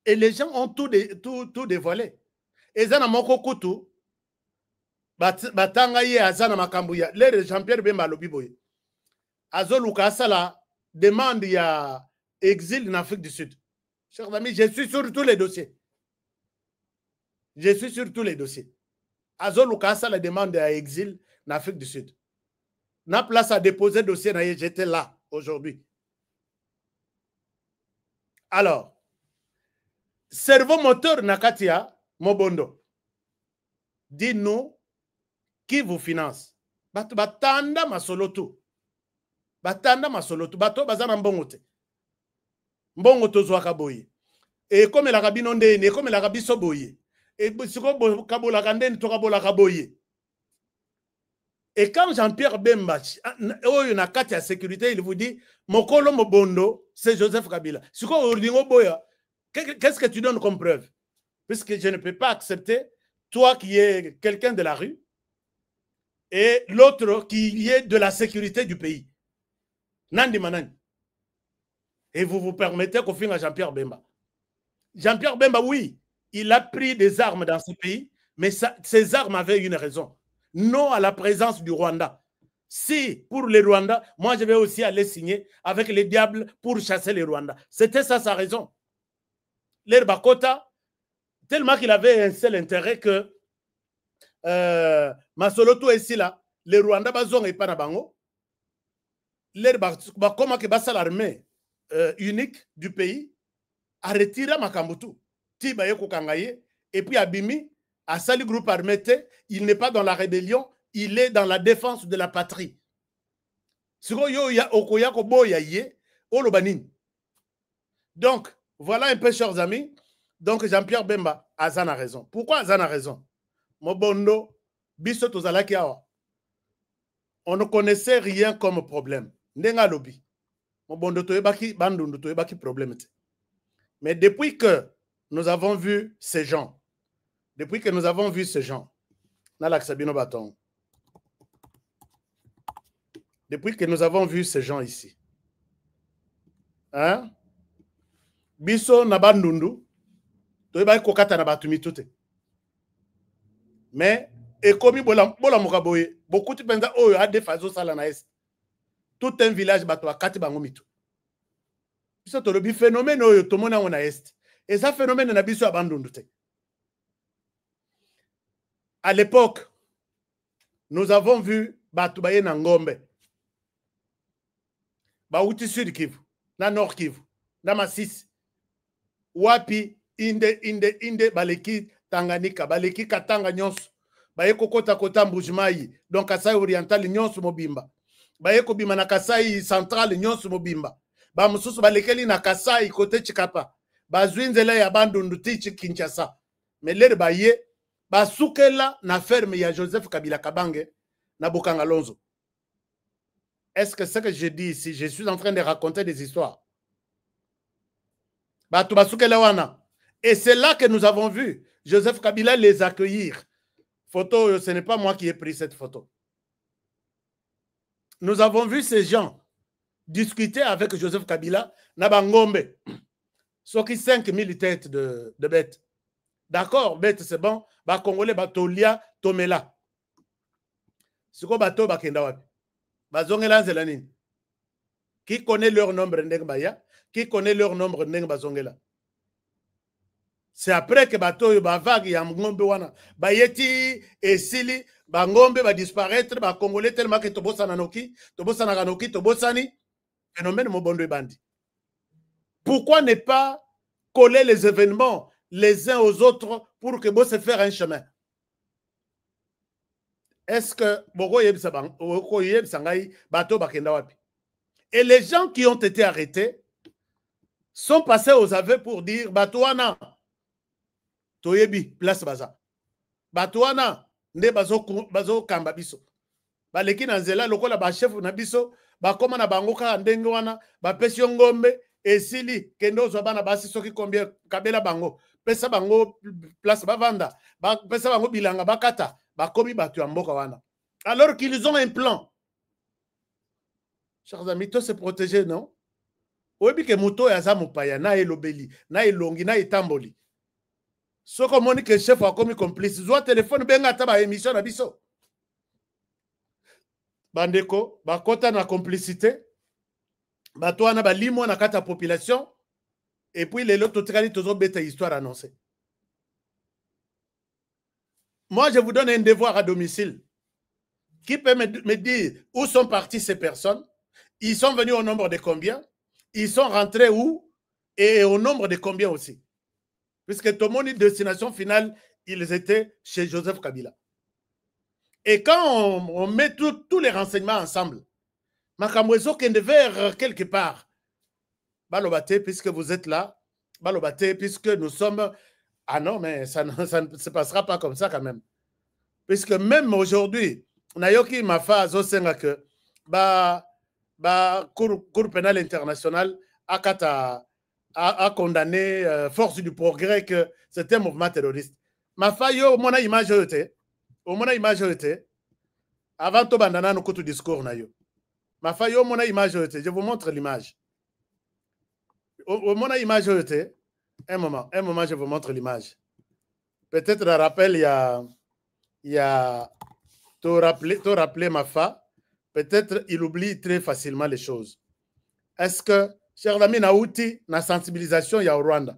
Et les gens ont tout dévoilé. Et Zana Moko Kutu, Batanga ye Azana Makambuya, les Jean-Pierre Bemba Lobiboye. Azoluka Asala demande ya exil en Afrique du Sud. Chers amis, je suis sur tous les dossiers. Je suis sur tous les dossiers. azoluka la demande à exil en Afrique du Sud. Na place à déposer dossier na j'étais là aujourd'hui. Alors, cerveau moteur Nakatia Mobondo, dis-nous qui vous finance. Batanda masolotu. Batanda masolotu. Bato bazana mbongote. Mbongoto zwaka boye. Et comme la rabino ndene, comme la rabiso boye. Et siko kabola kandeni to kabola kaboye. Et quand Jean-Pierre Bemba, oyo na kati ya sécurité, il vous dit Mokolo Mobondo, c'est Joseph Kabila. Siko ordingo boya. Qu'est-ce que tu donnes comme preuve? Puisque je ne peux pas accepter, toi qui es quelqu'un de la rue, et l'autre qui est de la sécurité du pays. Nandi Manani. Et vous vous permettez qu'on finisse à Jean-Pierre Bemba. Jean-Pierre Bemba, oui, il a pris des armes dans ce pays, mais ces armes avaient une raison. Non à la présence du Rwanda. Si, pour les Rwandais, moi je vais aussi aller signer avec les diables pour chasser les Rwandais. C'était ça sa raison. L'Herbakota, tellement qu'il avait un seul intérêt que Masoloto est ici là, les Rwandais bazong et Panabango, comment que basa l'armée unique du pays a retiré Makambutu, Tibaye Kokangaye, et puis Abimi, à Sali groupe armé, il n'est pas dans la rébellion, il est dans la défense de la patrie. Donc, voilà un peu, chers amis. Donc, Jean-Pierre Bemba, Azan a raison. Pourquoi Azan a raison? Mobondo, biso tozalaki awa. On ne connaissait rien comme problème. Ndenga lobi. Mobondo toyebaki, bandundu toyebaki problème. Mais depuis que nous avons vu ces gens, Nalaksabino Baton, depuis que nous avons vu ces gens ici, hein? Biso na bandundu, toyebaki kokata na batumi tout. Mais, et comme bola mukaboye, beaucoup de gens ont eu des phases sala na est. Tout un village batwa kati bango mitu. Biso to lobi phénomène oyo to mona on a est. Et ça phénomène na biso abandonné. À l'époque, nous avons vu Batubaye na Ngombe. Bauti Sud Kivu, na Nord Kivu, na Masisi. Wapi inde baleki Tanganyika, baleki Katanga nyonso. Baye kokota kota Mbujimai, donc Kasai oriental nyonso mobimba. Baye ko bima na Kasai central nyonso mobimba. Ba mususu balekeli na Kasai kote Chikapa. Bazwinzela ya bandundu tichi Kinshasa. Mais lere baye basukela na ferme ya Joseph Kabila Kabange na Bokanga Lonzo. Est-ce que ce que je dis ici, je suis en train de raconter des histoires? Batu basukela wana. Et c'est là que nous avons vu Joseph Kabila les accueillir. Photo, ce n'est pas moi qui ai pris cette photo. Nous avons vu ces gens discuter avec Joseph Kabila na Bangombe. Soit qui 5000 têtes de bêtes. D'accord, bête, c'est bon. Ba Congolais, ba Tolia, Tomela. Siko bato ba kenda wapi. Ba zongela zelanini. Qui connaît leur nombre ndeng baya? Qui connaît leur nombre ndeng ba zongela? C'est après que bato yo ba vague ya ngombe wana. Ba yeti esili, ba ngombe ba disparaître, ba Congolais tellement que tobosana noki, tobosana kanoki, tobosani. Phénomène Mobondo bandi. Pourquoi ne pas coller les événements les uns aux autres pour que vous se faire un chemin? Est-ce que et les gens qui ont été arrêtés sont passés aux aveux pour dire Batouana Toyebi place baza Batouana nde bazo kamba biso baleki na nzela lokola ba chef na biso ba koma na bango ka ndenge wana ba pesi ngombe esili kendo zo bana basi soki combien kabela bango pesa bango place bavanda ba pesa bango bilanga bakata bakomi batu ya mboka wana alors qu'ils ont un plan. Chers amis, tout se protéger, non? Oyebi ke muto ya za mupaya na elobeli na elongi na etamboli soko moni ke chef a komi complice zo téléphone benga ta ba émission na biso bandeko bakota na complicité bato wana balimo na kata population et puis les lots totikali tozo beta histoire annoncée. Moi, je vous donne un devoir à domicile. Qui peut me dire où sont parties ces personnes? Ils sont venus au nombre de combien? Ils sont rentrés où? Et au nombre de combien aussi? Puisque tout le monde, destination finale, ils étaient chez Joseph Kabila. Et quand on met tous les renseignements ensemble, Makamwezo qui est vers quelque part, Balobate, puisque vous êtes là, Balobate, puisque nous sommes... Ah non, mais ça ne se passera pas comme ça quand même. Puisque même aujourd'hui, Nayoki Mafa Zosenga que Cour pénale internationale a condamné Force du Progrès que c'était un mouvement terroriste. Mafa yo au mona image avant to bandana no kutu discours na yo. Mafa yo mona image je vous montre l'image. Au mona image un moment, je vous montre l'image. Peut-être le rappel il y a te rappeler Mafa, peut-être il oublie très facilement les choses. Est-ce que, chers amis, na outil, na sensibilisation, il y a au Rwanda.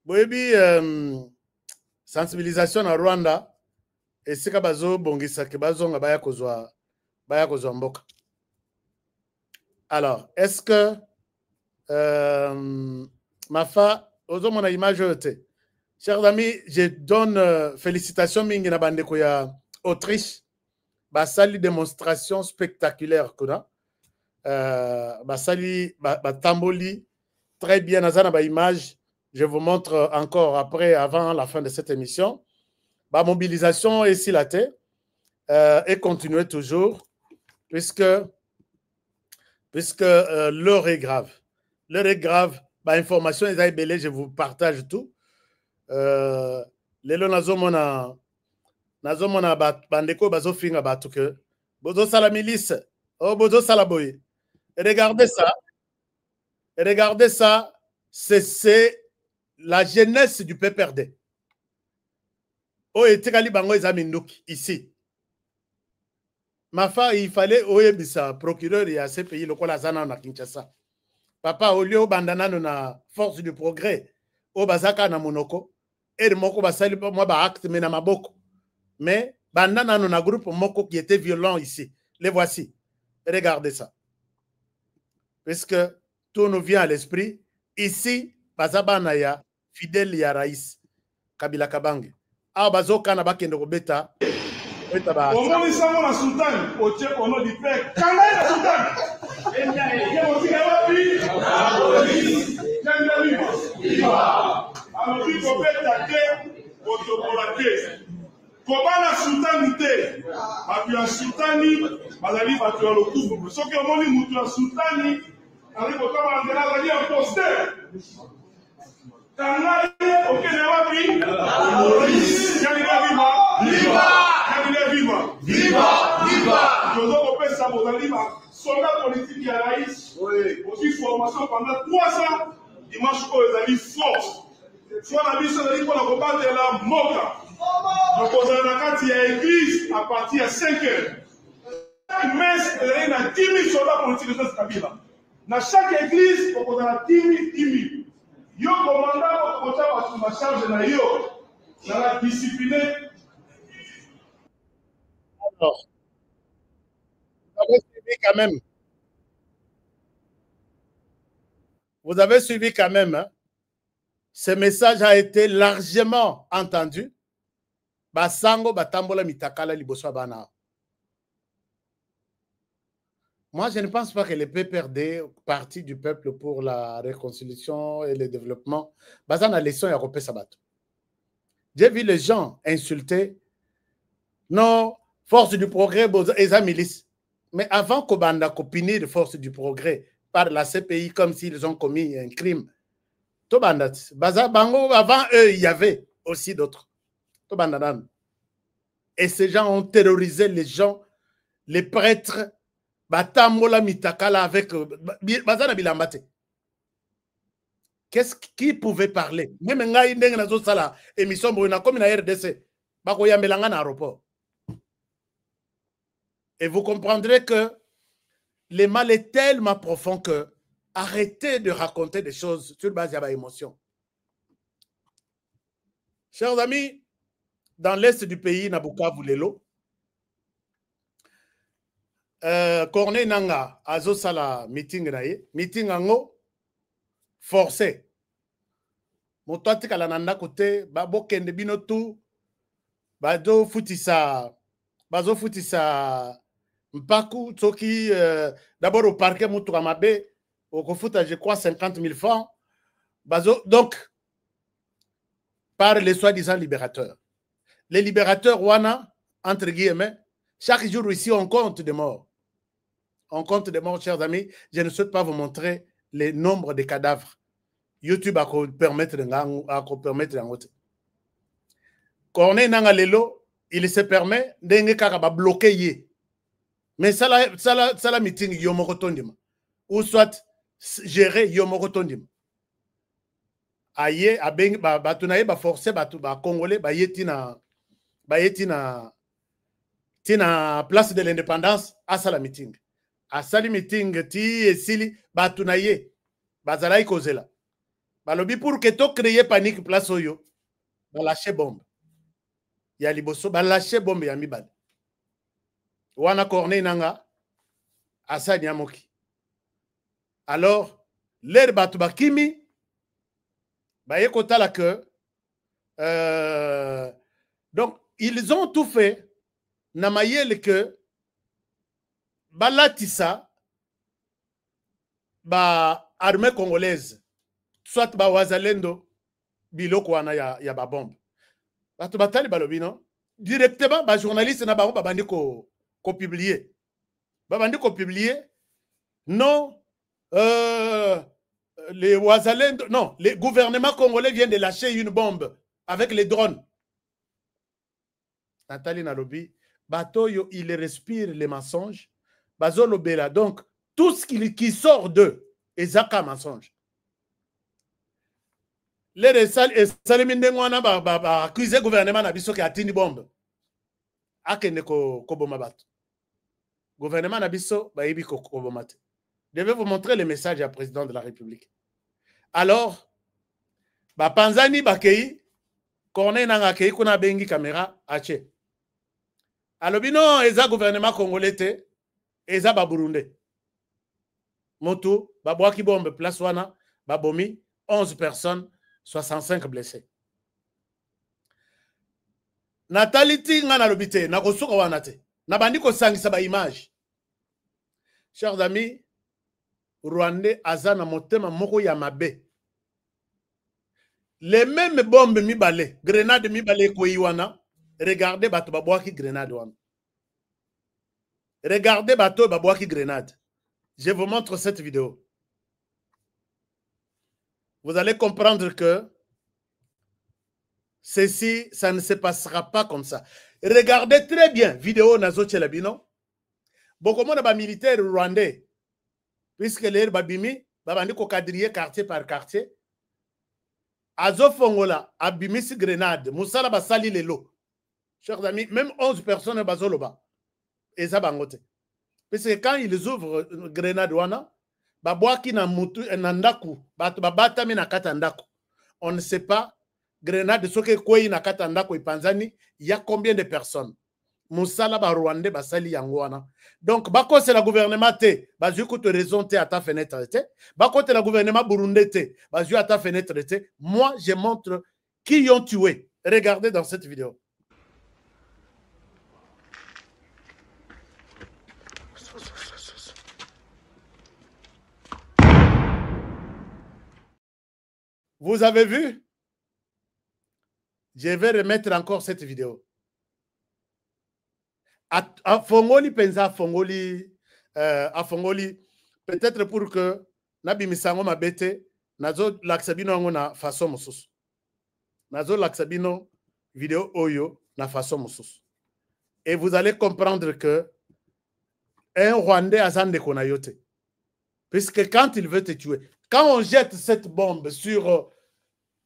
Boyebi, sensibilisation na Rwanda, et c'est que bazo bongisa ke bazo nga baya kozwa mboka. Alors, est-ce que Mafa, ozo mona image yote. Chers amis, je donne félicitations mingi na bandeko ya Autriche, basali démonstration spectaculaire kuna, basali tamboli très bien nazana ba image. Je vous montre encore après, avant la fin de cette émission. Ba mobilisation est si la tête et continuer toujours puisque l'heure est grave. L'heure est grave. Ba information est belé, je vous partage tout. Lelo nazomona bandeko bazo finga batu que bozo sala milice oh bozo sala boye. Regardez ça, c'est la jeunesse du PPRD. Oh etikali bango ezaminduki ici. Mafa il fallait oyebisa procureur ya ce pays lokola zana na Kinshasa. Papa au lieu bandana na Force du Progrès au bazaka na monoko et moko basali moi ba acte mena maboko. Mais bandana na groupe moko qui était violent ici. Les voici. Regardez ça. Puisque tout nous vient à l'esprit. Ici, bazabana ya fidèle ya Raïs Kabila Kabange. Ah bazoka na bakende ko beta. Beta ba. Omoni sango na sultan, oche ono di pe. Kanga na sultan. Ye otika wapi? Viva. Alors il faut beta te, otokola te. Kobana sultanité, batu ya sultani, bazali batu ya lokumu. Soki omoni mutu ya sultani, ali kotama ngela azali imposteur. Kanga ye okene wapi? Yanile viva. Viva. Yanile viva. Viva. Viva. Yozo kopesa bozali ba soldat politique ya Raïs. Aussi formation pendant 3 ans, dimanche ko ezali force. Soit la biso ezali pour la combattre la moka. Donc, on a dit à l'église à partir de 5 heures. Chaque messe, il y a 10 000 soldats politiques de ce Kabila. Dans chaque église, on a 10 000. Yo commandant, on a ma charge de yo. Ça va discipliner. Alors, vous avez suivi quand même. Vous avez suivi quand même. Hein? Ce message a été largement entendu. Basango batambola mitakala liboso bana. Moi, je ne pense pas que le PPRD, parti du peuple pour la réconciliation et le développement, bazana leçon ya kopesa bato. J'ai vu les gens insulter non, Force du Progrès eza milice. Mais avant kobanda kopini de Force du Progrès par la CPI comme s'ils ont commis un crime. Tobanda baza bango avant eux il y avait aussi d'autres. Et ces gens ont terrorisé les gens, les prêtres, Batamola Mitakala avec Bazana Bilambate. Qui pouvait parler? Même ngai ndenge nazo sala émission bruna comme na RDC, bako yambelanga na aéroport. Et vous comprendrez que le mal est tellement profond que arrêtez de raconter des choses sur base de l'émotion. Chers amis, dans l'est du pays, na Bukavu lelo. Corneille Nanga, azo sala meeting na ye. Meeting ango, forcé. Moto atikala na ndako te, babokende bino tu, bazo futisa mpaku, toki, d'abord au parquet mutuka mabe, au kofuta, je crois, 50 000 francs. Donc, par les soi-disant libérateurs. Les libérateurs, wana, entre guillemets, chaque jour ici, on compte des morts. On compte des morts, chers amis. Je ne souhaite pas vous montrer les nombres de cadavres. YouTube a permettre de Corneille Nangalelo, il se permet de bloquer ye. Mais ça la meeting yomorotondima. Ou soit gérer yomorotondima. Aye, abeng, batunaye, forcé, congolais, tina place de l'indépendance, à ça la meeting. À ça la meeting, ti et sili, batunaye, bazalaï kozela. Balobi pour que to créer panique place oyo, lâcher bombe. Ya liboso, lâcher bombe ya mibale. Wana Corneille Nanga, asa nyamoki. Alors, l'air batu bakimi, baye kotala que, donc, ils ont tout fait, namayel que, balatissa, armée congolaise, soit wazalendo biloko wana ya ba bombe bato batali balobi non directement ba journaliste na bango babandi ko publier non les wazalendo non le gouvernement congolais vient de lâcher une bombe avec les drones. Nathalie nalobi bato yo il respire les mensonges bazolo bela, donc tout ce qui sort d'eux est zaka mensonge. Les salimindengwana accusé gouvernement na biso ke atini bombe akende ko boma bato gouvernement na biso ba yebi ko boma te. Je vais vous montrer le message du président de la République. Alors ba panzani bakei Corneille Nanga kei kuna bengi caméra ache alobi non eza gouvernement congolais te eza ba burundais moto ba boaki bombe place wana ba bomi 11 personnes 65 blessés. Natalité ngana lobité na kosuka wana te. Na bandi ko sangisa ba image. Chers amis, Rwandais azana motema moko ya mabe. Les mêmes bombes mibale, grenades mibale ko iwana, regardez bato babwaki grenade wana. Regardez bato babwaki grenade. Je vous montre cette vidéo. Vous allez comprendre que ceci, ça ne se passera pas comme ça. Regardez très bien vidéo Nazo Tchelabino. Beaucoup de militaires rwandais, puisque les babimi, babandi ko quadriller quartier par quartier. Azo Fongola, abimis grenade, Moussala basali lelo. Chers amis, même 11 personnes bazoloba. Et ça bangote. Parce que quand ils ouvrent une grenade wana, babwaki na mutu nandaku batu babata mi na katandaku, on ne sait pas grenade soke kwei na katandaku ipanzani ya combien de personnes musala ba rwandais basali yango wana. Donc bako c'est la gouvernement te bazu ko te raison te ata fenêtre te bako te la gouvernement burundais te bazu ata fenêtre te. Moi je montre qui ont tué. Regardez dans cette vidéo. Vous avez vu? Je vais remettre encore cette vidéo. À Fongoli, pensa Fongoli, peut-être pour que Nabi Misango m'a bêté, Nazo Laksabino na façon mosus. Nazo Laksabino vidéo Oyo na façon mosus. Et vous allez comprendre que un Rwandais a zande konayote. Puisque quand il veut te tuer, quand on jette cette bombe sur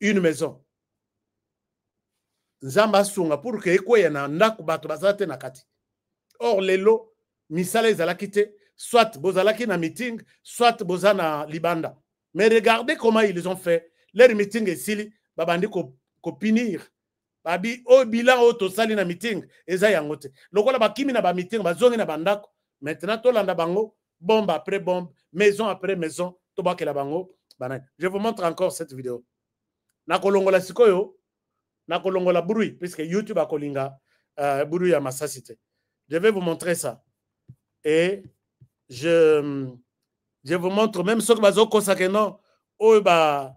une maison, Nzamba sunga pour que ekwe na ndaku bato bazate na kati. Or lelo misala ezalaki te, soit bozalaki na meeting, soit bozana libanda. Mais regardez comment ils ont fait. Leur meeting est sili, babandi ko punir, babi o bilan o tosali na meeting eza yango te lokola bakimi na ba meeting bazongi na bandako maintenant tolanda bango bombe après bombe maison après maison tobakela bango banani. Je vous montre encore cette vidéo na kolongola sikoyo na kolongola bruit puisque YouTube a kolinga bruit ya masasi te. Je vais vous montrer ça et je vous montre même ce que bazo kosake non o ba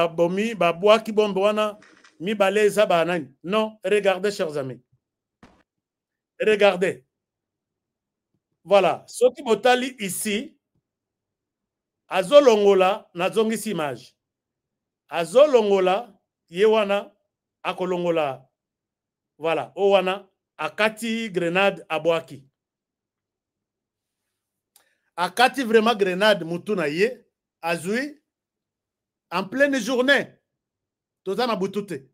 bomi ba boaki bombe wana mi baleza ba nani. Non, regardez chers amis. Regardez. Voilà, ce qui botali ici azolongola nazongisi image. Azolongola yewana akolongola. Voilà, owana akati grenade aboaki. Akati vraiment grenade mutuna ye azui en pleine journée. Tozana butute.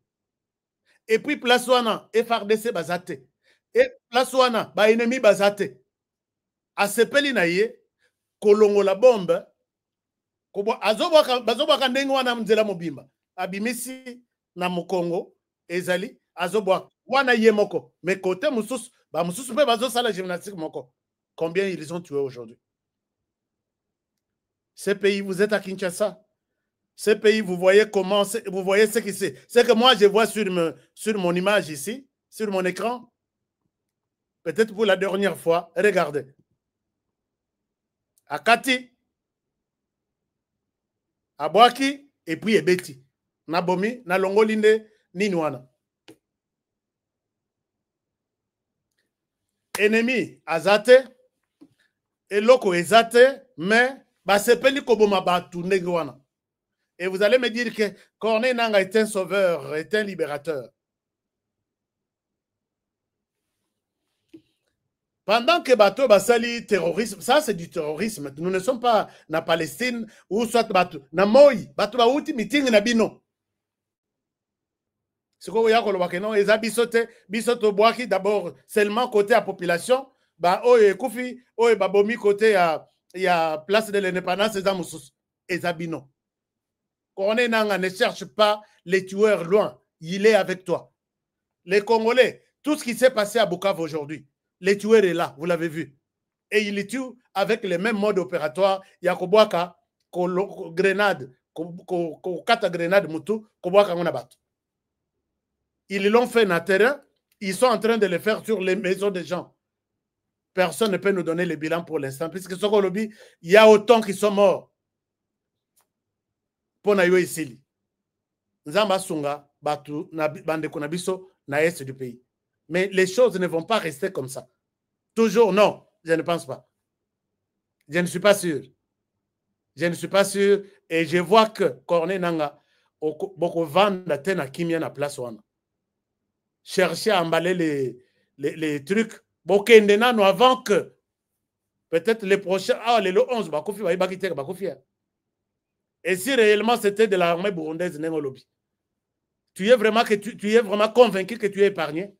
Et puis place wana FRDC bazate. Et place wana ba ennemi bazate. Asepeli na ye kolongo la bombe ko azobwaka ndenge wana mzela mobimba abimisi na Mukongo ezali azobwaka wana ye moko mais côté mususu ba mususu pe bazo sala gymnastique moko. Combien ils ont tué aujourd'hui? Ce pays, vous êtes à Kinshasa. Ce pays, vous voyez comment, vous voyez ce qui c'est. C'est que moi, je vois sur mon image ici, sur mon écran. Peut-être pour la dernière fois, regardez. Akati, Abwaki, et puis Ebeti. Nabomi, Nalongolinde, Ninwana. Ennemi, Azate, et Loko Ezate, mais, Basepeli Koboma Batu, Negwana. Et vous allez me dire que Corneille Nangaa est un sauveur, est un libérateur. Pendant que Bato Basali terrorisme, ça c'est du terrorisme. Nous ne sommes pas na Palestine ou soit Bato. Na Moi, Bato Bauti meeting na bino. Ce que vous voyez, non, les abisote, bisoto boaki d'abord seulement côté à population. Ba oye Koufi, oye Babomi côté il y a place de l'indépendance, les amoussous, les abino. Corneille Nangaa ne cherche pas les tueurs loin. Il est avec toi. Les Congolais, tout ce qui s'est passé à Bukavu aujourd'hui, les tueurs est là, vous l'avez vu. Et il les tue avec les mêmes modes opératoires. Il y a Kobwaka, grenade, kata grenade mutu, Kobwaka ngonabat. Ils l'ont fait dans le terrain. Ils sont en train de le faire sur les maisons des gens. Personne ne peut nous donner le bilan pour l'instant, puisque ce qu'on dit, il y a autant qui sont morts. Pona yo isili. Nzamba sunga batu na bande konabiso na est du pays. Mais les choses ne vont pas rester comme ça. Toujours non, je ne pense pas. Je ne suis pas sûr. Je ne suis pas sûr et je vois que Corneille Nangaa boko vanda tena kimia na place wana. Chercher à emballer les trucs bokende nano avant que peut-être les prochains le 11 bakofi ba bakite bakofi. Et si réellement c'était de l'armée burundaise, tu es vraiment convaincu que tu es épargné?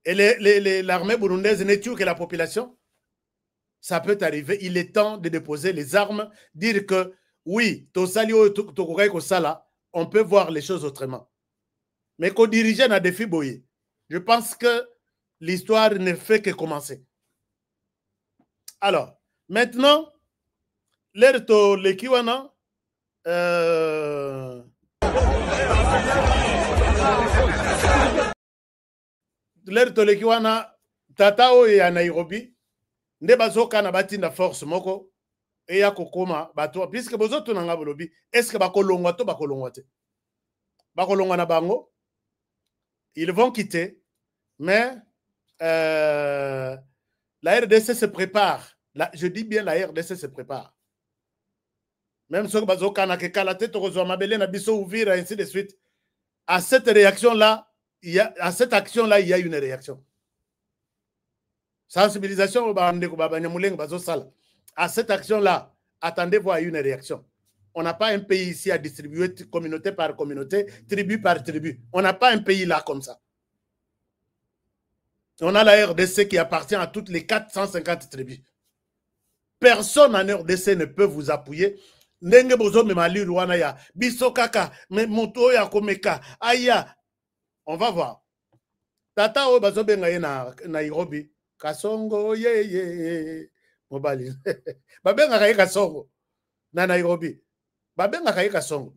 Et l'armée burundaise n'est tue que la population? Ça peut arriver. Il est temps de déposer les armes, dire que oui, on peut voir les choses autrement. Mais qu'au dirigeant n'a défi boyé. Je pense que l'histoire ne fait que commencer. Alors, maintenant, l'air to lekiwana l'air to lekiwana tata oyo ya Nairobi nde bazoka na batinda force moko eya kokoma bato puisque bozoto nanga bolobi est-ce que bakolongwa to bakolongwa te bakolongwa na bango ils vont quitter mais la RDC se prépare. Je dis bien la RDC se prépare. Même ceux qui ont ainsi de suite. À cette réaction-là, à cette action-là, il y a une réaction. Sensibilisation, à cette action-là, attendez-vous à une réaction. On n'a pas un pays ici à distribuer communauté par communauté, tribu par tribu. On n'a pas un pays là comme ça. On a la RDC qui appartient à toutes les 450 tribus. Personne en RDC ne peut vous appuyer ndenge bozo me maliru wana ya biso kaka me moto ya komeka aya on va voir tata o bazo benga ye na Nairobi Kasongo ye mobali babenga kaye Kasongo na Nairobi babenga kaye Kasongo.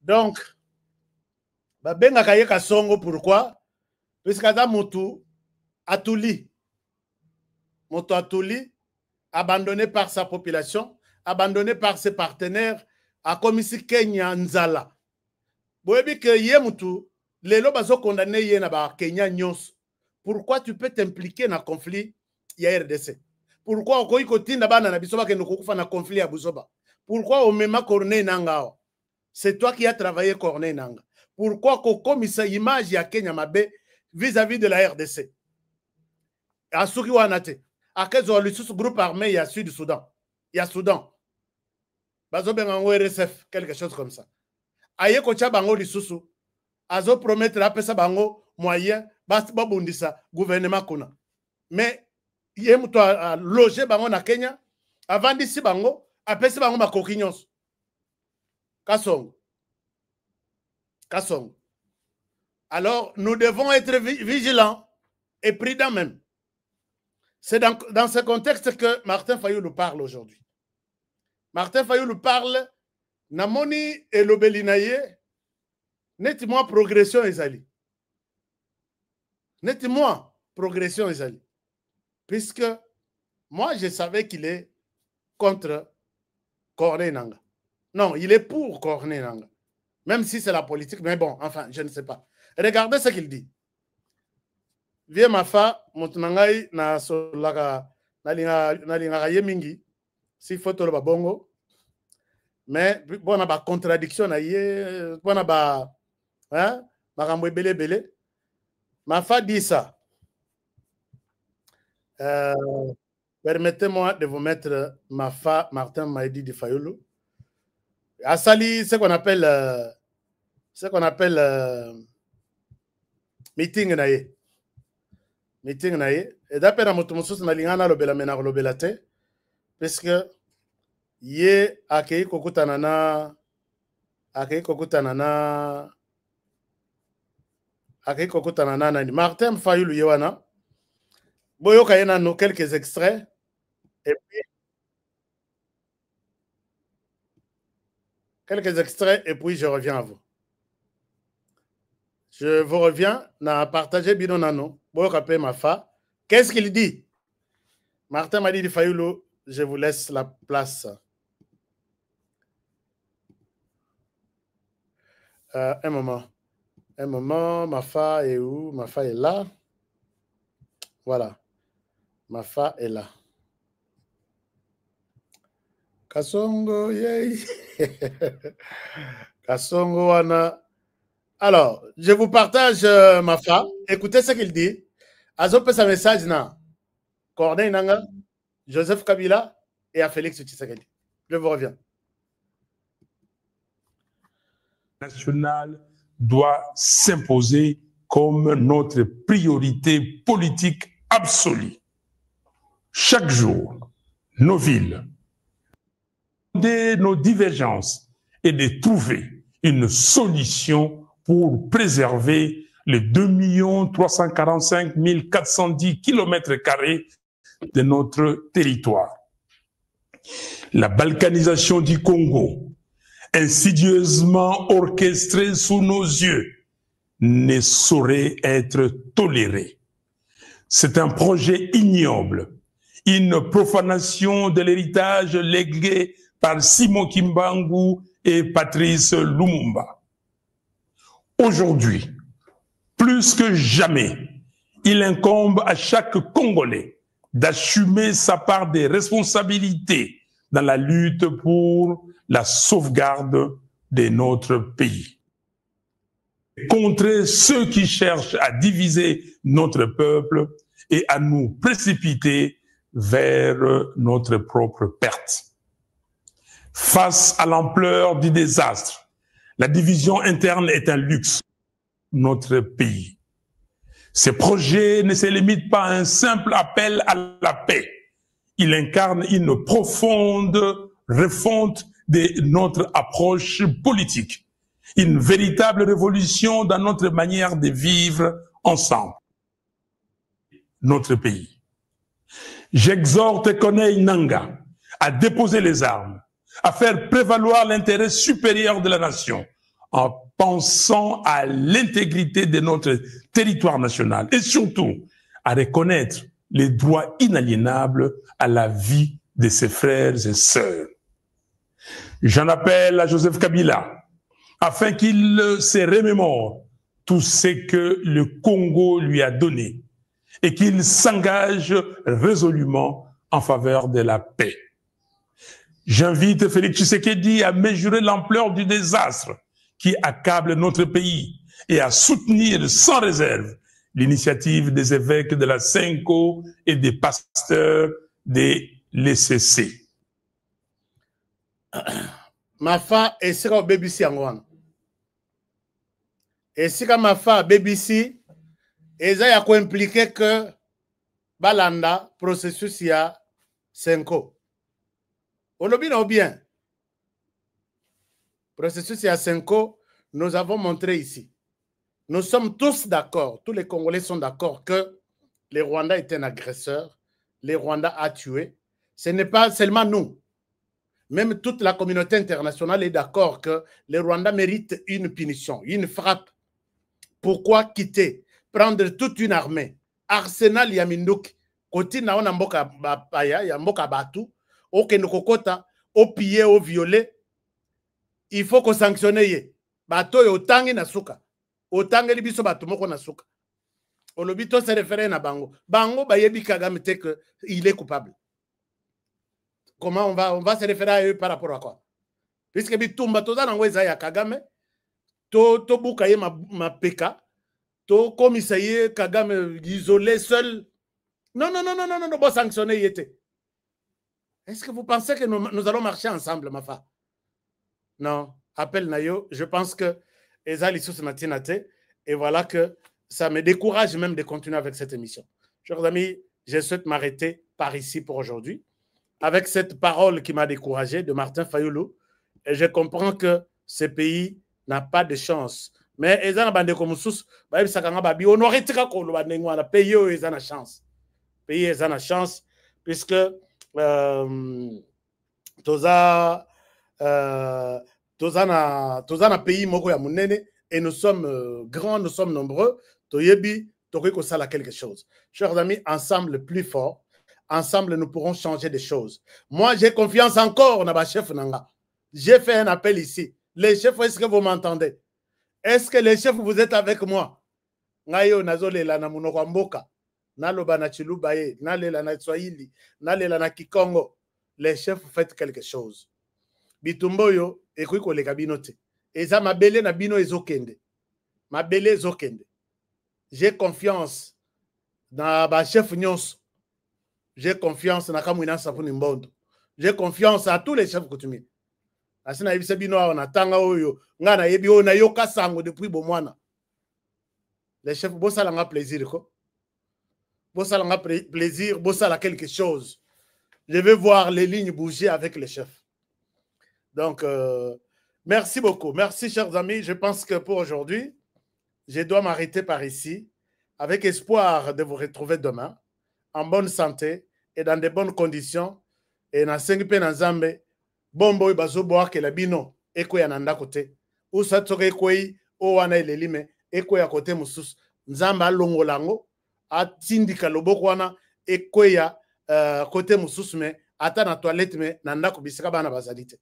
Donc, babenga kaye Kasongo, pourquoi? Puisque Adam Moutou Atuli, abandonné par sa population, abandonné par ses partenaires, a commis Kenya Nzala. Boyebi que ye Moutou, les lobes sont condamnés ye na ba Kenya nyos. Pourquoi tu peux t'impliquer dans le conflit ya RDC? Pourquoi okoi kotinda bana na bisoba ke nokufa na conflit ya Buzoba? Pourquoi o mema Corneille Nanga? C'est toi qui as travaillé Corneille Nanga. Pourquoi comme ça image ya Kenya mabe vis-à-vis de la RDC? A Souki Wanate. A Kezo le groupe armé ya Sud-Soudan. Ya Soudan. Bazo bengango RSF, quelque chose comme ça. Aye kocha bango lisusu. Azo promettre la pesa bango moyen bas babundisa gouvernement kuna. Mais yé muto a logé bango na Kenya avant d'ici bango a pesa bango makokinyos. Kasong. Alors, nous devons être vigilants et prudents même. C'est dans ce contexte que Martin Fayulu parle aujourd'hui. Martin Fayulu parle Namoni et l'Obelinaye, net-moi progression Ezali. Net-moi progression Ezali. Puisque moi, je savais qu'il est contre Corneille Nanga. Non, il est pour Corneille Nanga. Même si c'est la politique, mais bon, enfin, je ne sais pas. Regardez ce qu'il dit. Viens ma fa, montunangai na solaka na linga yemingi, si photo le babongo. Mais bon, ba contradiction na ye, bon ba, hein, makambo belé. Ma fa dit ça. Permettez-moi de vous mettre ma fa Martin Maïdi de Fayulu. Asali, ce qu'on appelle meeting naye. Meeting naye. Et d'après la motomosus na lingana lobela mena lobela te, parce que ye akei kokutana na nani Martin Fayulu yewana. Boyo kayena no quelques extraits et puis quelques extraits et puis je reviens à vous. Je vous reviens à partager Bino Nano. Ma fa. Qu'est-ce qu'il dit? Martin m'a dit Fayulu, je vous laisse la place. Un moment, ma fa est où? Ma fa est là. Voilà. Ma fa est là. Kasongo, yay. Kasongo, wana. Alors, je vous partage ma fa. Écoutez ce qu'il dit. Azope sa message na Corneille Nanga, Joseph Kabila et à Félix Tshisekedi. Je vous reviens. National doit s'imposer comme notre priorité politique absolue. Chaque jour, nos villes, nos divergences et de trouver une solution pour préserver les 2 345 410 km² de notre territoire. La balkanisation du Congo, insidieusement orchestrée sous nos yeux, ne saurait être tolérée. C'est un projet ignoble, une profanation de l'héritage légué par Simon Kimbangu et Patrice Lumumba. Aujourd'hui, plus que jamais, il incombe à chaque Congolais d'assumer sa part des responsabilités dans la lutte pour la sauvegarde de notre pays. contrer ceux qui cherchent à diviser notre peuple et à nous précipiter vers notre propre perte. Face à l'ampleur du désastre, la division interne est un luxe pour notre pays. Ces projets ne se limitent pas à un simple appel à la paix. Il incarne une profonde refonte de notre approche politique, une véritable révolution dans notre manière de vivre ensemble notre pays. J'exhorte Corneille Nangaa à déposer les armes, à faire prévaloir l'intérêt supérieur de la nation en pensant à l'intégrité de notre territoire national et surtout à reconnaître les droits inaliénables à la vie de ses frères et sœurs. J'en appelle à Joseph Kabila afin qu'il se remémore tout ce que le Congo lui a donné et qu'il s'engage résolument en faveur de la paix. J'invite Félix Tshisekedi à mesurer l'ampleur du désastre qui accable notre pays et à soutenir sans réserve l'initiative des évêques de la Senko et des pasteurs des l'ECC. Mafa esika BBC yango esika mafa BBC eza ya ko impliquer que balanda processus ya Senko. Olobi na bien. Processus ya Senko, nous avons montré ici. Nous sommes tous d'accord, tous les Congolais sont d'accord que le Rwanda est un agresseur, le Rwanda a tué. Ce n'est pas seulement nous. Même toute la communauté internationale est d'accord que le Rwanda mérite une punition, une frappe. Pourquoi quitter, prendre toute une armée, arsenal ya Minduki, koti na ona mboka bapaya, ya mboka batu, oke nukokota, au piller, au violer, il faut qu'on sanctionne ye. Bato yo tangi na suka. Otangi libiso bato moko na suka. Olobito se référé na bango. Bango bayebi Kagame te que il est coupable. Comment on va se référer à eux par rapport à quoi? Puisque bitumba toza na ngweza ya Kagame, to buka ye ma peka, to komisa ye Kagame isolé seul. Non, bon sanctionner yete. Est-ce que vous pensez que nous allons marcher ensemble, ma femme? Non, appel Nayo, je pense que Ezali sous matinate, et voilà que ça me décourage même de continuer avec cette émission. Chers amis, je souhaite m'arrêter par ici pour aujourd'hui, avec cette parole qui m'a découragé de Martin Fayulu, et je comprends que ce pays n'a pas de chance. Mais Ezana Bande Komoussous, on aurait tiré le pays où ils ont la chance. Pays ils ont la chance, puisque toza na pays moko ya munene et nous sommes grands, nous sommes nombreux. Toyebi, toyeko sala quelque chose. Chers amis, ensemble plus fort, ensemble nous pourrons changer des choses. Moi, j'ai confiance encore dans ma chef Nanga. J'ai fait un appel ici. Les chefs, est-ce que vous m'entendez? Est-ce que les chefs, vous êtes avec moi? Ngayo nazolela na munoko mboka. Naloba na chilubaye, nalela na Swahili, nalela na Kikongo. Les chefs, faites quelque chose. Bitumboyo, ekui koleka bino te. Eza mabele na bino ezokende. Mabele ezokende. J'ai confiance dans ba chef nyonso. J'ai confiance na Kamwina Sapuni Mbondo. J'ai confiance à tous les chefs coutumiers. Asina yebisa bino na tanga oyo, nga na yebi o na yoka sango depuis bomwana. Les chefs bossa nga plaisir ko. Bossa nga plaisir, bossa la quelque chose. Je vais voir les lignes bouger avec les chefs. Donc, merci beaucoup. Merci, chers amis. Je pense que pour aujourd'hui, je dois m'arrêter par ici, avec espoir de vous retrouver demain, en bonne santé et dans de bonnes conditions. Et dans 5 pays dans Zambé, bombo bazo boire que la bino, eko ya nanda kote. Ou sa toke koi, o wana ilelime, eko ya kote musus, Nzamba longolango, a tindika loboko wana, eko ya côté musus me, ata na toilette me, nanda kubisika bana bazalite.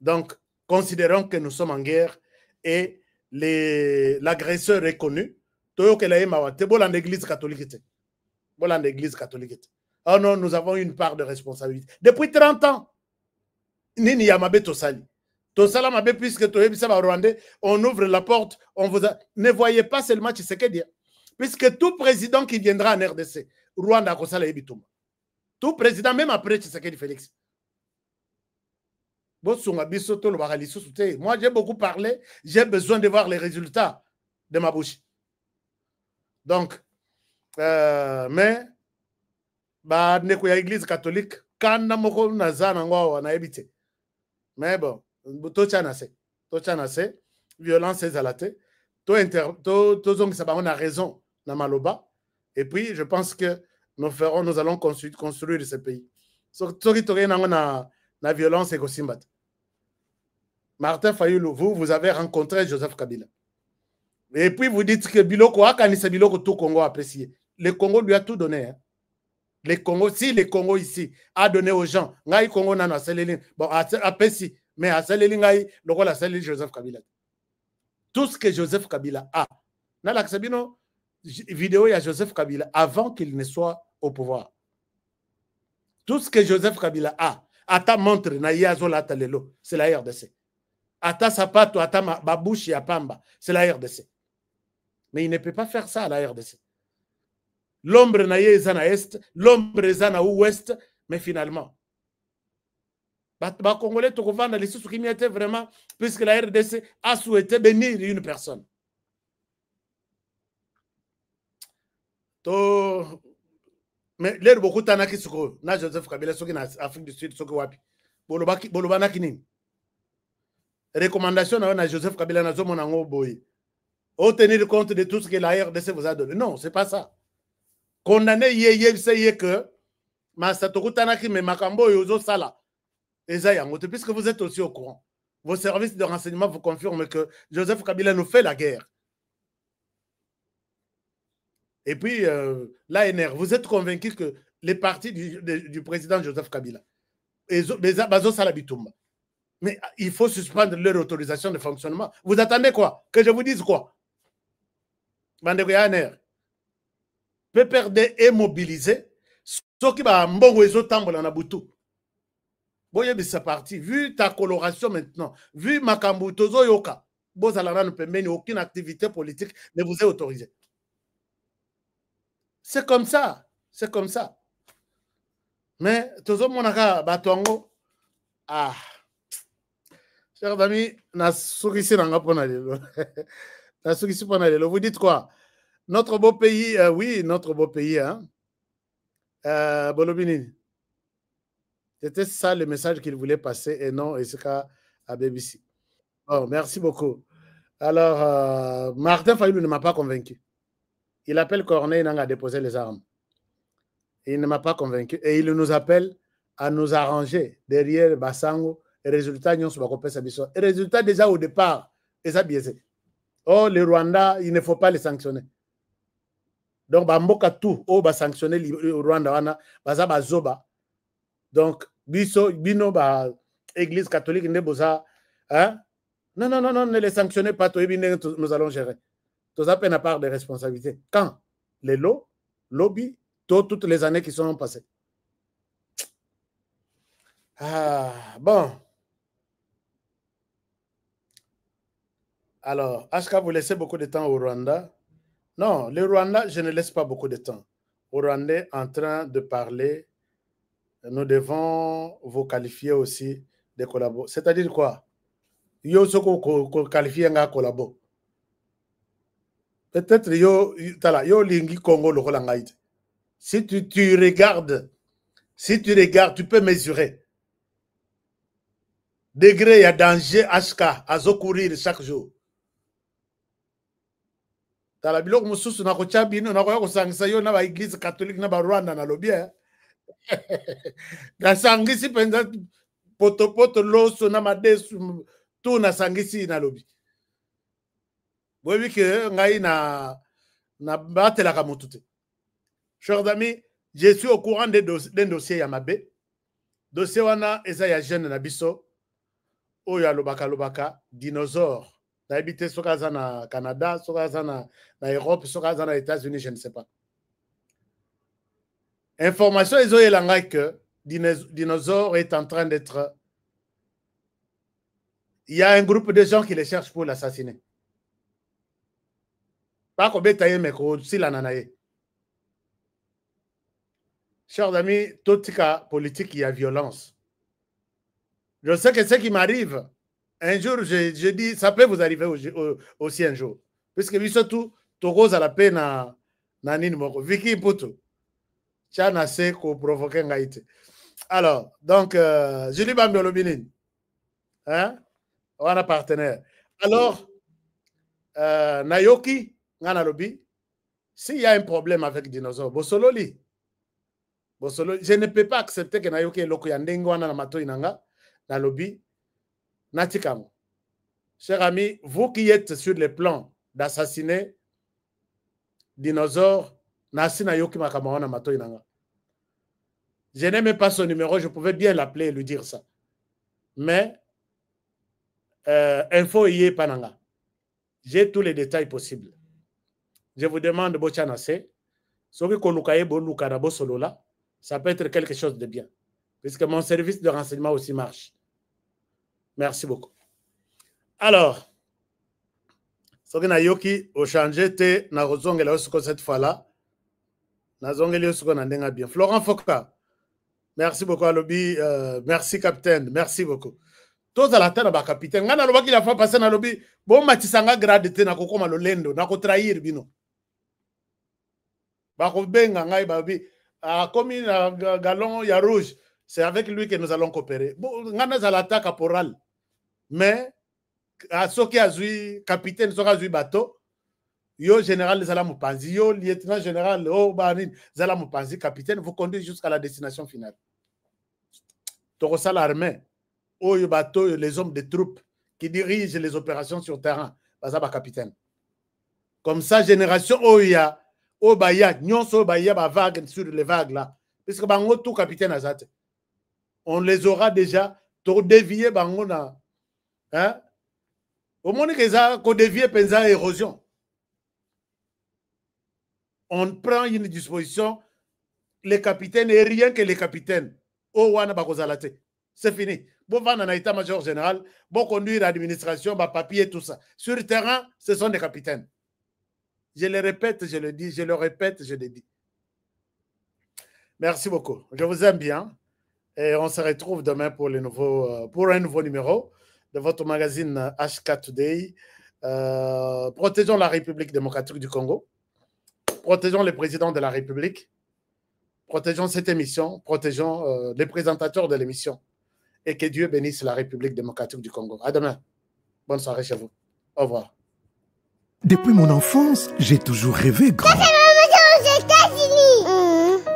Donc, considérons que nous sommes en guerre et l'agresseur est connu. Oh non, nous avons une part de responsabilité. Depuis 30 ans, Nini Yamabe Tosali. Tout ça, puisque Rwandais, on ouvre la porte, on vous a... Ne voyez pas seulement Tshisekedi. Puisque tout président qui viendra en RDC, Rwanda, tout président, même après Tshisekedi Félix. Moi, j'ai beaucoup parlé, j'ai besoin de voir les résultats de ma bouche. Donc, mais, l'église catholique, quand mais bon, violence exalatée, on a raison dans Maloba, et puis je pense que nous allons construire ce pays. La violence et Martin Fayulu, vous avez rencontré Joseph Kabila. Et puis vous dites que Biloko, tout Congo a apprécié. Le Congo lui a tout donné. Hein. Le Congo, si le Congo ici a donné aux gens, Ngai Congo nana Selelin, bon, à Pessi, mais à Selelin Ngai, le rôle à Selelin Joseph Kabila. Tout ce que Joseph Kabila a, dans la vidéo, il y a Joseph Kabila avant qu'il ne soit au pouvoir. Tout ce que Joseph Kabila a, ata montre na yazola talelo, c'est la RDC. Ata sapato, ata babouchi à Pamba, c'est la RDC. Mais il ne peut pas faire ça à la RDC. L'ombre na yezana est, l'ombre zana ouest, mais finalement, Congolais te revendent les sous qui étaient vraiment, puisque la RDC a souhaité bénir une personne. Mais l'air beaucoup tanaki suko na Joseph Kabila soki na Afrique du Sud soki wapi bolobana kinini recommandation na Joseph Kabila na zomo na ngoboyi au tenir compte de tout ce que la RDC vous a donné. Non, c'est pas ça. Condamner yeye que Masatoko Tanaki mais Makambo yozo sala ezayangote puisque vous êtes aussi au courant. Vos services de renseignement vous confirment que Joseph Kabila nous fait la guerre. Et puis, l'ANR, vous êtes convaincu que les partis du président Joseph Kabila, mais il faut suspendre leur autorisation de fonctionnement. Vous attendez quoi? Que je vous dise quoi? ANR, PPRD est mobilisé, ce qui va mbongo ezo tambola na butu. Boye bisa parti, vu ta coloration maintenant, vu makambu tozo yoka, bozalana ne pembeni, aucune activité politique ne vous est autorisée. C'est comme ça. C'est comme ça. Mais, tout le monde a batongo. Ah. Chers amis, vous dites quoi? Notre beau pays, oui, notre beau pays, hein? Bolobini. C'était ça le message qu'il voulait passer et non, et c'est qu'à BBC. Bon, merci beaucoup. Alors, Martin Fayulu ne m'a pas convaincu. Il appelle Corneille à déposer les armes. Il ne m'a pas convaincu. Et il nous appelle à nous arranger derrière Bassango. Et résultat, nous sommes et résultat, déjà au départ, ils ont biaisé. Oh, les Rwandais, il ne faut pas les sanctionner. Donc, Bamboka tout, oh, va sanctionner le Rwanda, Baza Zoba. Donc, Bino, Église catholique, hein? Non, ne les sanctionnez pas, nous allons gérer. Tout ça peine à part des responsabilités. Quand les lobbies, toutes les années qui sont passées. Ah, bon. Alors, est-ce que vous laissez beaucoup de temps au Rwanda? Non, le Rwanda, je ne laisse pas beaucoup de temps. Au Rwanda, en train de parler, nous devons vous qualifier aussi de collabos. C'est-à-dire quoi? Yo soko qualifier un collabo. Peut-être yo lingi Congo le Rolangaït. Si tu regardes, tu peux mesurer. Degré, il y a danger, HK, à courir chaque jour. Dans la bilok mususu na kochabi no na ko sangisa yo na ba église catholique na ba Rwanda na lobia. Na sangisi penza poto loso na madesu tout na sangisi na lobi. Vous voyez que ngai na batela ka mutute. Chers amis, je suis au courant d'un dossier Yamabe. Dossier wana eza ya jeune na biso oyo lobaka dinosaure. Na habité sokaza na Canada, sokaza na Europe, sokaza na États-Unis, je ne sais pas. Information ezo elanga que dinosaure est en train d'être il y a un groupe de gens qui les cherchent pour l'assassiner. Pas qu'on bétaille, mais qu'on s'il en a. Chers amis, tout cas politique, il y a violence. Je sais que ce qui m'arrive, un jour, je dis, ça peut vous arriver aussi un jour. Puisque surtout, Togo à la peine à Nani Moko. Vicky Poutou. Tchana Seko provoquer Ngaïti. Alors, donc, Julie Bambiolobinin. Hein? On a partenaire. Alors, Nayoki, Nganalobi, s'il y a un problème avec dinosaure, Bossololi. Je ne peux pas accepter que Nayoki est loko yandengo wana na mato inanga na lobby natikamo. Chers amis, vous qui êtes sur le plan d'assassiner dinosaures, nasi Nayoki makama wana mato inanga. Je n'aimais pas son numéro, je pouvais bien l'appeler et lui dire ça. Mais info y est pananga. J'ai tous les détails possibles. Je vous demande Bochanase, ce que kolukaye boluka na bosolola, ça peut être quelque chose de bien. Puisque mon service de renseignement aussi marche. Merci beaucoup. Alors, ce que Nayoki au changé te na rozongela osuko cette fois-là. Na zongeli osuko na ndenga bien. Florent Foka. Merci beaucoup Alobi. Merci capitaine. Merci beaucoup. Tous à la tête na capitaine. Ngana loba ki la fa passer na lobby. Bon matisanga grade te na kokoma lolendo na ko trahir bino. Ba ko benga ngai ba bi. Comme un galon, il y a rouge. C'est avec lui que nous allons coopérer. Bon, on a l'attaque caporal. Mais, à ce qui a joué, capitaine, ce qui a joué bateau, yo général Zalamoupanzi, yo lieutenant général, oh Banin, Zalamoupanzi, capitaine, vous conduisez jusqu'à la destination finale. Torosal l'armée, oh yo bateau, les hommes des troupes qui dirigent les opérations sur terrain, bazaba capitaine. Comme ça, génération, oh il y a. Au Baya, nyonso Baya ba vague sur les vagues là. Parce que bango tout capitaine azate. On les aura déjà tout dévié bango na. Hein? Au moins que ça ko dévié pensa érosion. On prend une disposition les capitaines et rien que les capitaines. Oh wana ba kozalate. C'est fini. Bon vana na état-major général, bon conduire l'administration, ba papier tout ça. Sur le terrain, ce sont des capitaines. Je le répète, je le dis, je le répète, je le dis. Merci beaucoup. Je vous aime bien. Et on se retrouve demain pour, un nouveau numéro de votre magazine HK Today. Protégeons la République démocratique du Congo. Protégeons le président de la République. Protégeons cette émission. Protégeons les présentateurs de l'émission. Et que Dieu bénisse la République démocratique du Congo. À demain. Bonne soirée chez vous. Au revoir. Depuis mon enfance, j'ai toujours rêvé grand.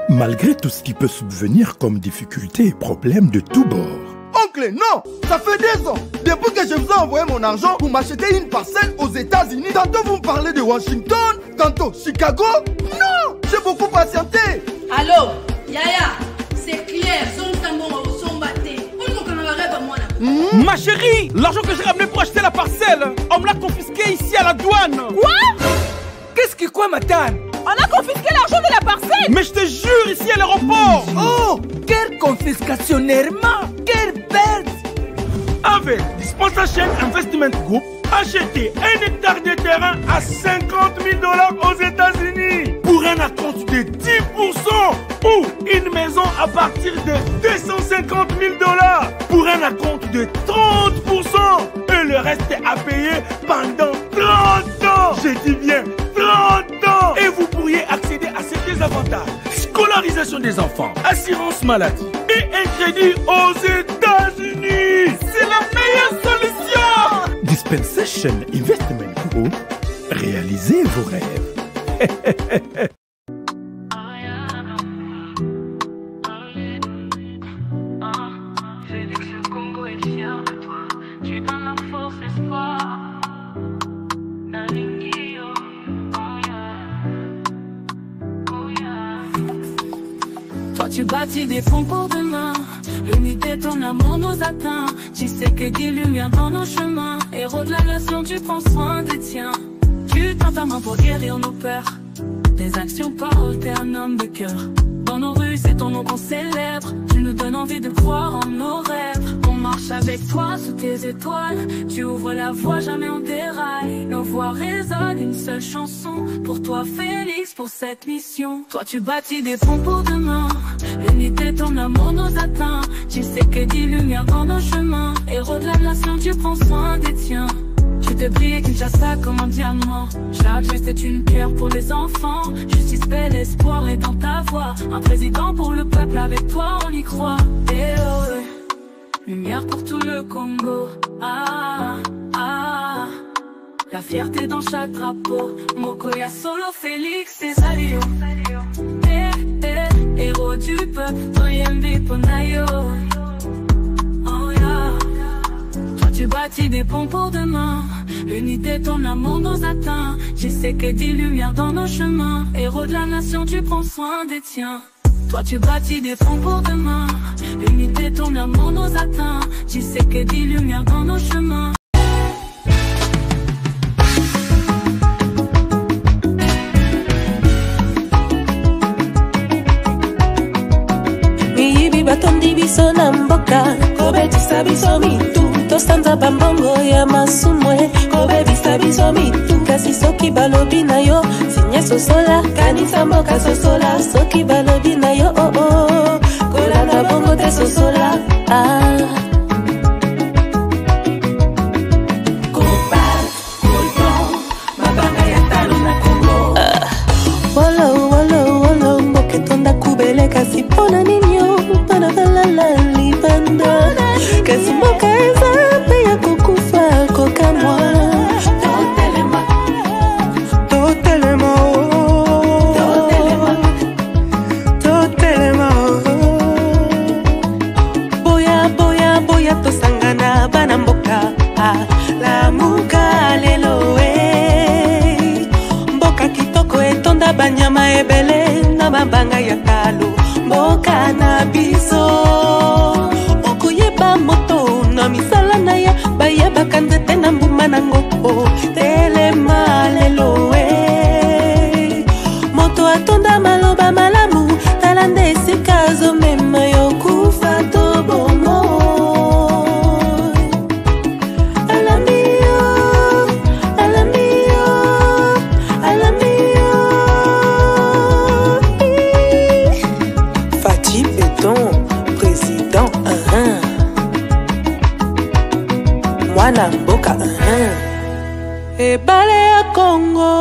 Malgré tout ce qui peut subvenir comme difficultés et problèmes de tous bords. Oncle, non! Ça fait 2 ans! Depuis que je vous ai envoyé mon argent, vous m'achetez une parcelle aux États-Unis. Tantôt vous me parlez de Washington, tantôt Chicago. Non! J'ai beaucoup patienté! Allô? Yaya, c'est clair, son tambour, son batté. Ma chérie, l'argent que j'ai ramené pour acheter la parcelle, on me l'a confisqué ici à la douane. Quoi? Qu'est-ce que quoi, madame? On a confisqué l'argent de la parcelle. Mais je te jure, ici à l'aéroport. Oh, quelle confiscationnairement, quelle perte. Avec Dispensation Investment Group, achetez 1 hectare de terrain à 50 000 $ aux États-Unis pour un acompte de 10% ou une maison à partir de 250 000 $ pour un acompte de 30% et le reste à payer pendant 30 ans. Je dis bien 30 ans. Et vous pourriez accéder à ces désavantages: scolarisation des enfants, assurance maladie et un crédit aux États-Unis. C'est la meilleure solution. Dispensation Investment Group, réalisez vos rêves. Toi tu bâtis des fonds pour demain. L'unité de ton amour nous atteint. Tu sais que des lumières dans nos chemins. Héros de la nation, tu prends soin des tiens. Tu tends ta main pour guérir nos peurs. Tes actions parlent, t'es un homme de cœur. Dans nos rues, c'est ton nom qu'on célèbre. Tu nous donnes envie de croire en nos rêves. On marche marche avec toi sous tes étoiles. Tu ouvres la voie, jamais on déraille. Nos voix résonnent, une seule chanson. Pour toi Félix, pour cette mission. Toi tu bâtis des ponts pour demain. L'unité, ton amour nous atteint. Tu sais que des lumières dans nos chemins. Héros de la nation, tu prends soin des tiens. Tu te brilles Kinshasa comme un diamant. Chaque geste est une pierre pour les enfants. Justice, paix, l'espoir est dans ta voix. Un président pour le peuple, avec toi on y croit. Et oh, lumière pour tout le Congo. Ah, ah, la fierté dans chaque drapeau. Mokoya Solo, Félix et Salio. Héros du peuple, Toyembi Ponayo. Oh yeah. Tu bâtis des ponts pour demain. L'unité, ton amour nous atteint. Je sais que des lumières dans nos chemins. Héros de la nation, tu prends soin des tiens. Toi tu bâtis des ponts pour demain. L'unité, ton amour nous atteint. Je sais que des lumières dans nos chemins. Miyibi batondi biso na mboka. Kobetisa biso mitu. Tostanza bambongo ya masumwe. Kobebisa biso mitu. Kasi soki balobi na yo sinye sosola. Kanisa mboka sosola. Soki balobi na yo oh oh. Kolanda bongo te sosola. Ah. Kopa, kolpon, mabanga ya talo na Kongo. Wolo, wolo, wolo. Mboke tonda kubele kasi pona ninyo. Pana balala libanda. Kasi mboka eza pe ya kukufa kokamwa. Totelema, totelema oh. Totelema, totelema oh. Boya, boya, boya tosangana bana mboka. Ah, la muka lelo eh. Mboka kitoko etonda banyama ebele na mabanga ya talo. Mboka na biso. Moto na misala na ya baya bakanzete na mbuma na ngoko telema lelo we moto atonda maloba malamu talande esika zomema yo kufa to bomo alamio alamio alamio Fati Béton président Mwana mboka ebale ya Kongo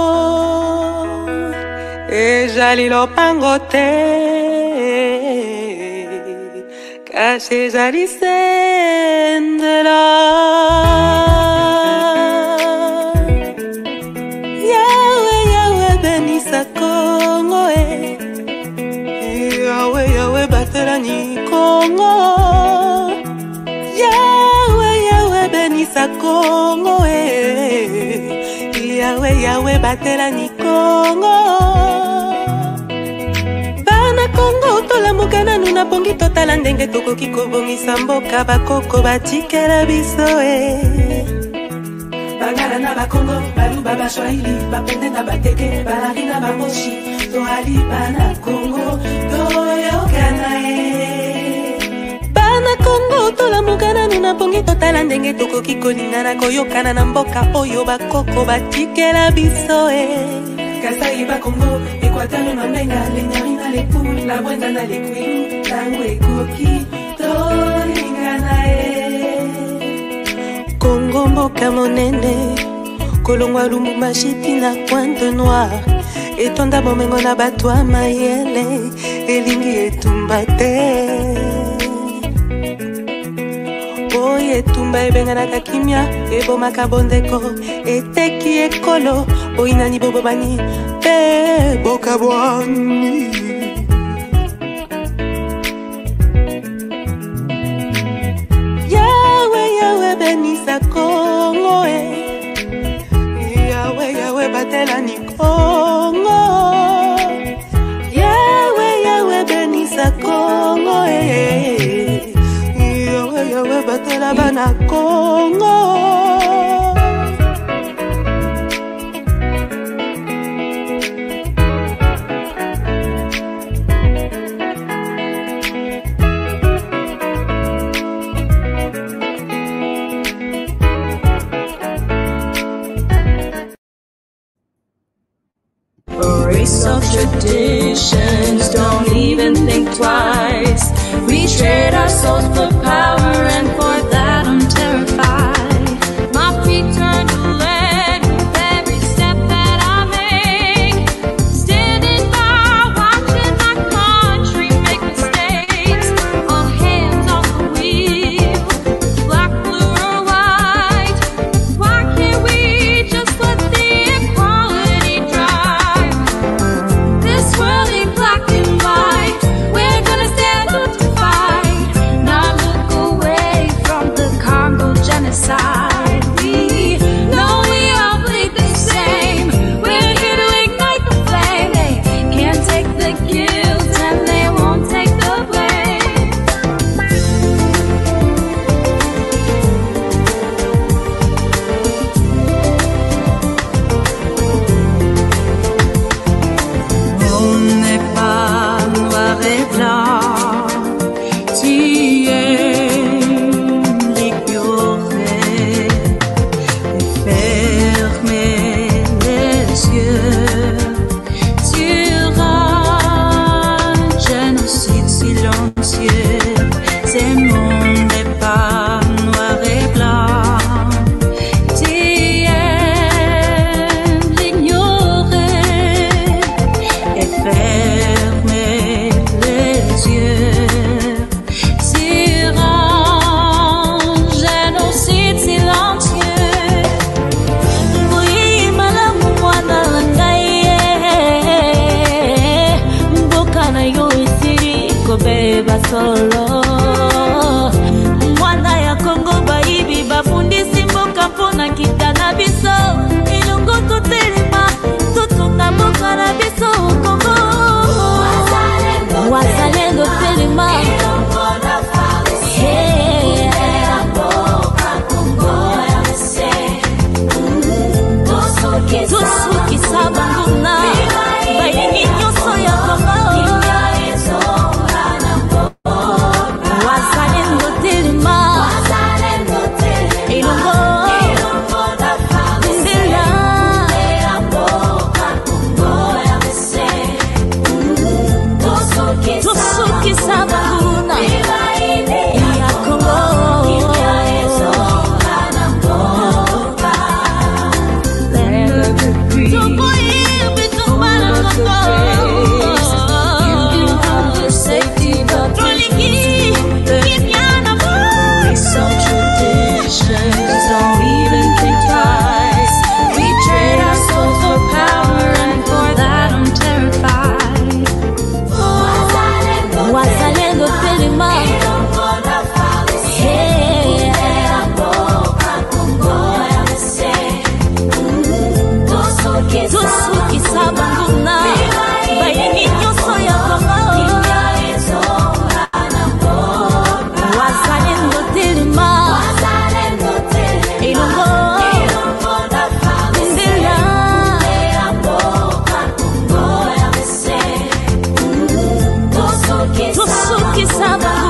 ezali lopango te kasi ezali sendela Yawe Yawe benisa Kongo Yawe Yawe batelani Kongo benisa Kongo Yawe Yawe batela ni Kongo Bana Kongo tolamuka nanu na pongi totala ndenge tokoki kobongisa mboka bakoko batikela biso Bangala na bakongo baluba bashwahili bapende na bateke balari na bamoshi toali bana Kongo toyokana Bana Kongo tolamuka nanu na pongi totala ndenge tokoki kolingana koyokana na mboka oyo bakoko batikela biso Kasai ba Kongo Equateur Mamenga lenyari na lepu la bwenda na lekwilu tango ekoki tolingana Kongo mboka monene kolongwa Lumumba shiti na Pointe Noire etonda bomengo na bato ya mayele elingi etumba te Oye tumba ebenganaka kimia ebomaka bondeko eteki ekolo oinani bobobani pe bokabwani Yawe Yawe benisa Kongo Yawe Yawe batelani Kongo Yawe Yawe benisa Kongo Yawe batela bana Kongo ça va.